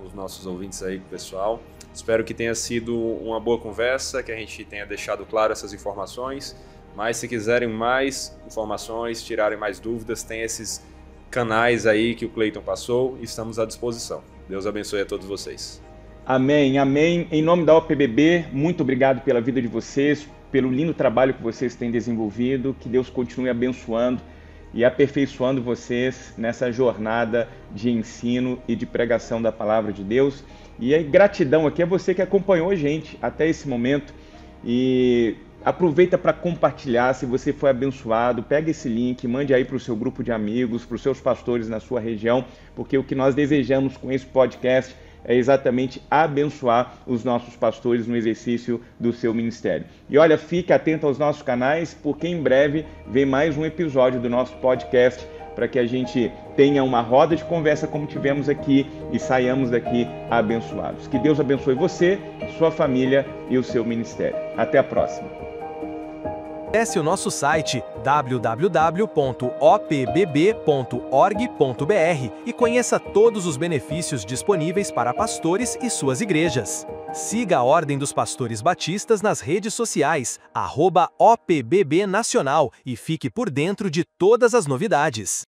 os nossos ouvintes aí, com o pessoal. Espero que tenha sido uma boa conversa, que a gente tenha deixado claro essas informações. Mas se quiserem mais informações, tirarem mais dúvidas, tem esses canais aí que o Cleiton passou e estamos à disposição. Deus abençoe a todos vocês. Amém, amém. Em nome da OPBB, muito obrigado pela vida de vocês, pelo lindo trabalho que vocês têm desenvolvido. Que Deus continue abençoando e aperfeiçoando vocês nessa jornada de ensino e de pregação da palavra de Deus. E a gratidão aqui é você que acompanhou a gente até esse momento. E Aproveita para compartilhar. Se você foi abençoado, pega esse link, mande aí para o seu grupo de amigos, para os seus pastores na sua região, porque o que nós desejamos com esse podcast é exatamente abençoar os nossos pastores no exercício do seu ministério. E olha, fique atento aos nossos canais, porque em breve vem mais um episódio do nosso podcast, para que a gente tenha uma roda de conversa como tivemos aqui e saiamos daqui abençoados. Que Deus abençoe você, sua família e o seu ministério. Até a próxima. Acesse o nosso site www.opbb.org.br e conheça todos os benefícios disponíveis para pastores e suas igrejas. Siga a Ordem dos Pastores Batistas nas redes sociais, @OPBB Nacional, e fique por dentro de todas as novidades.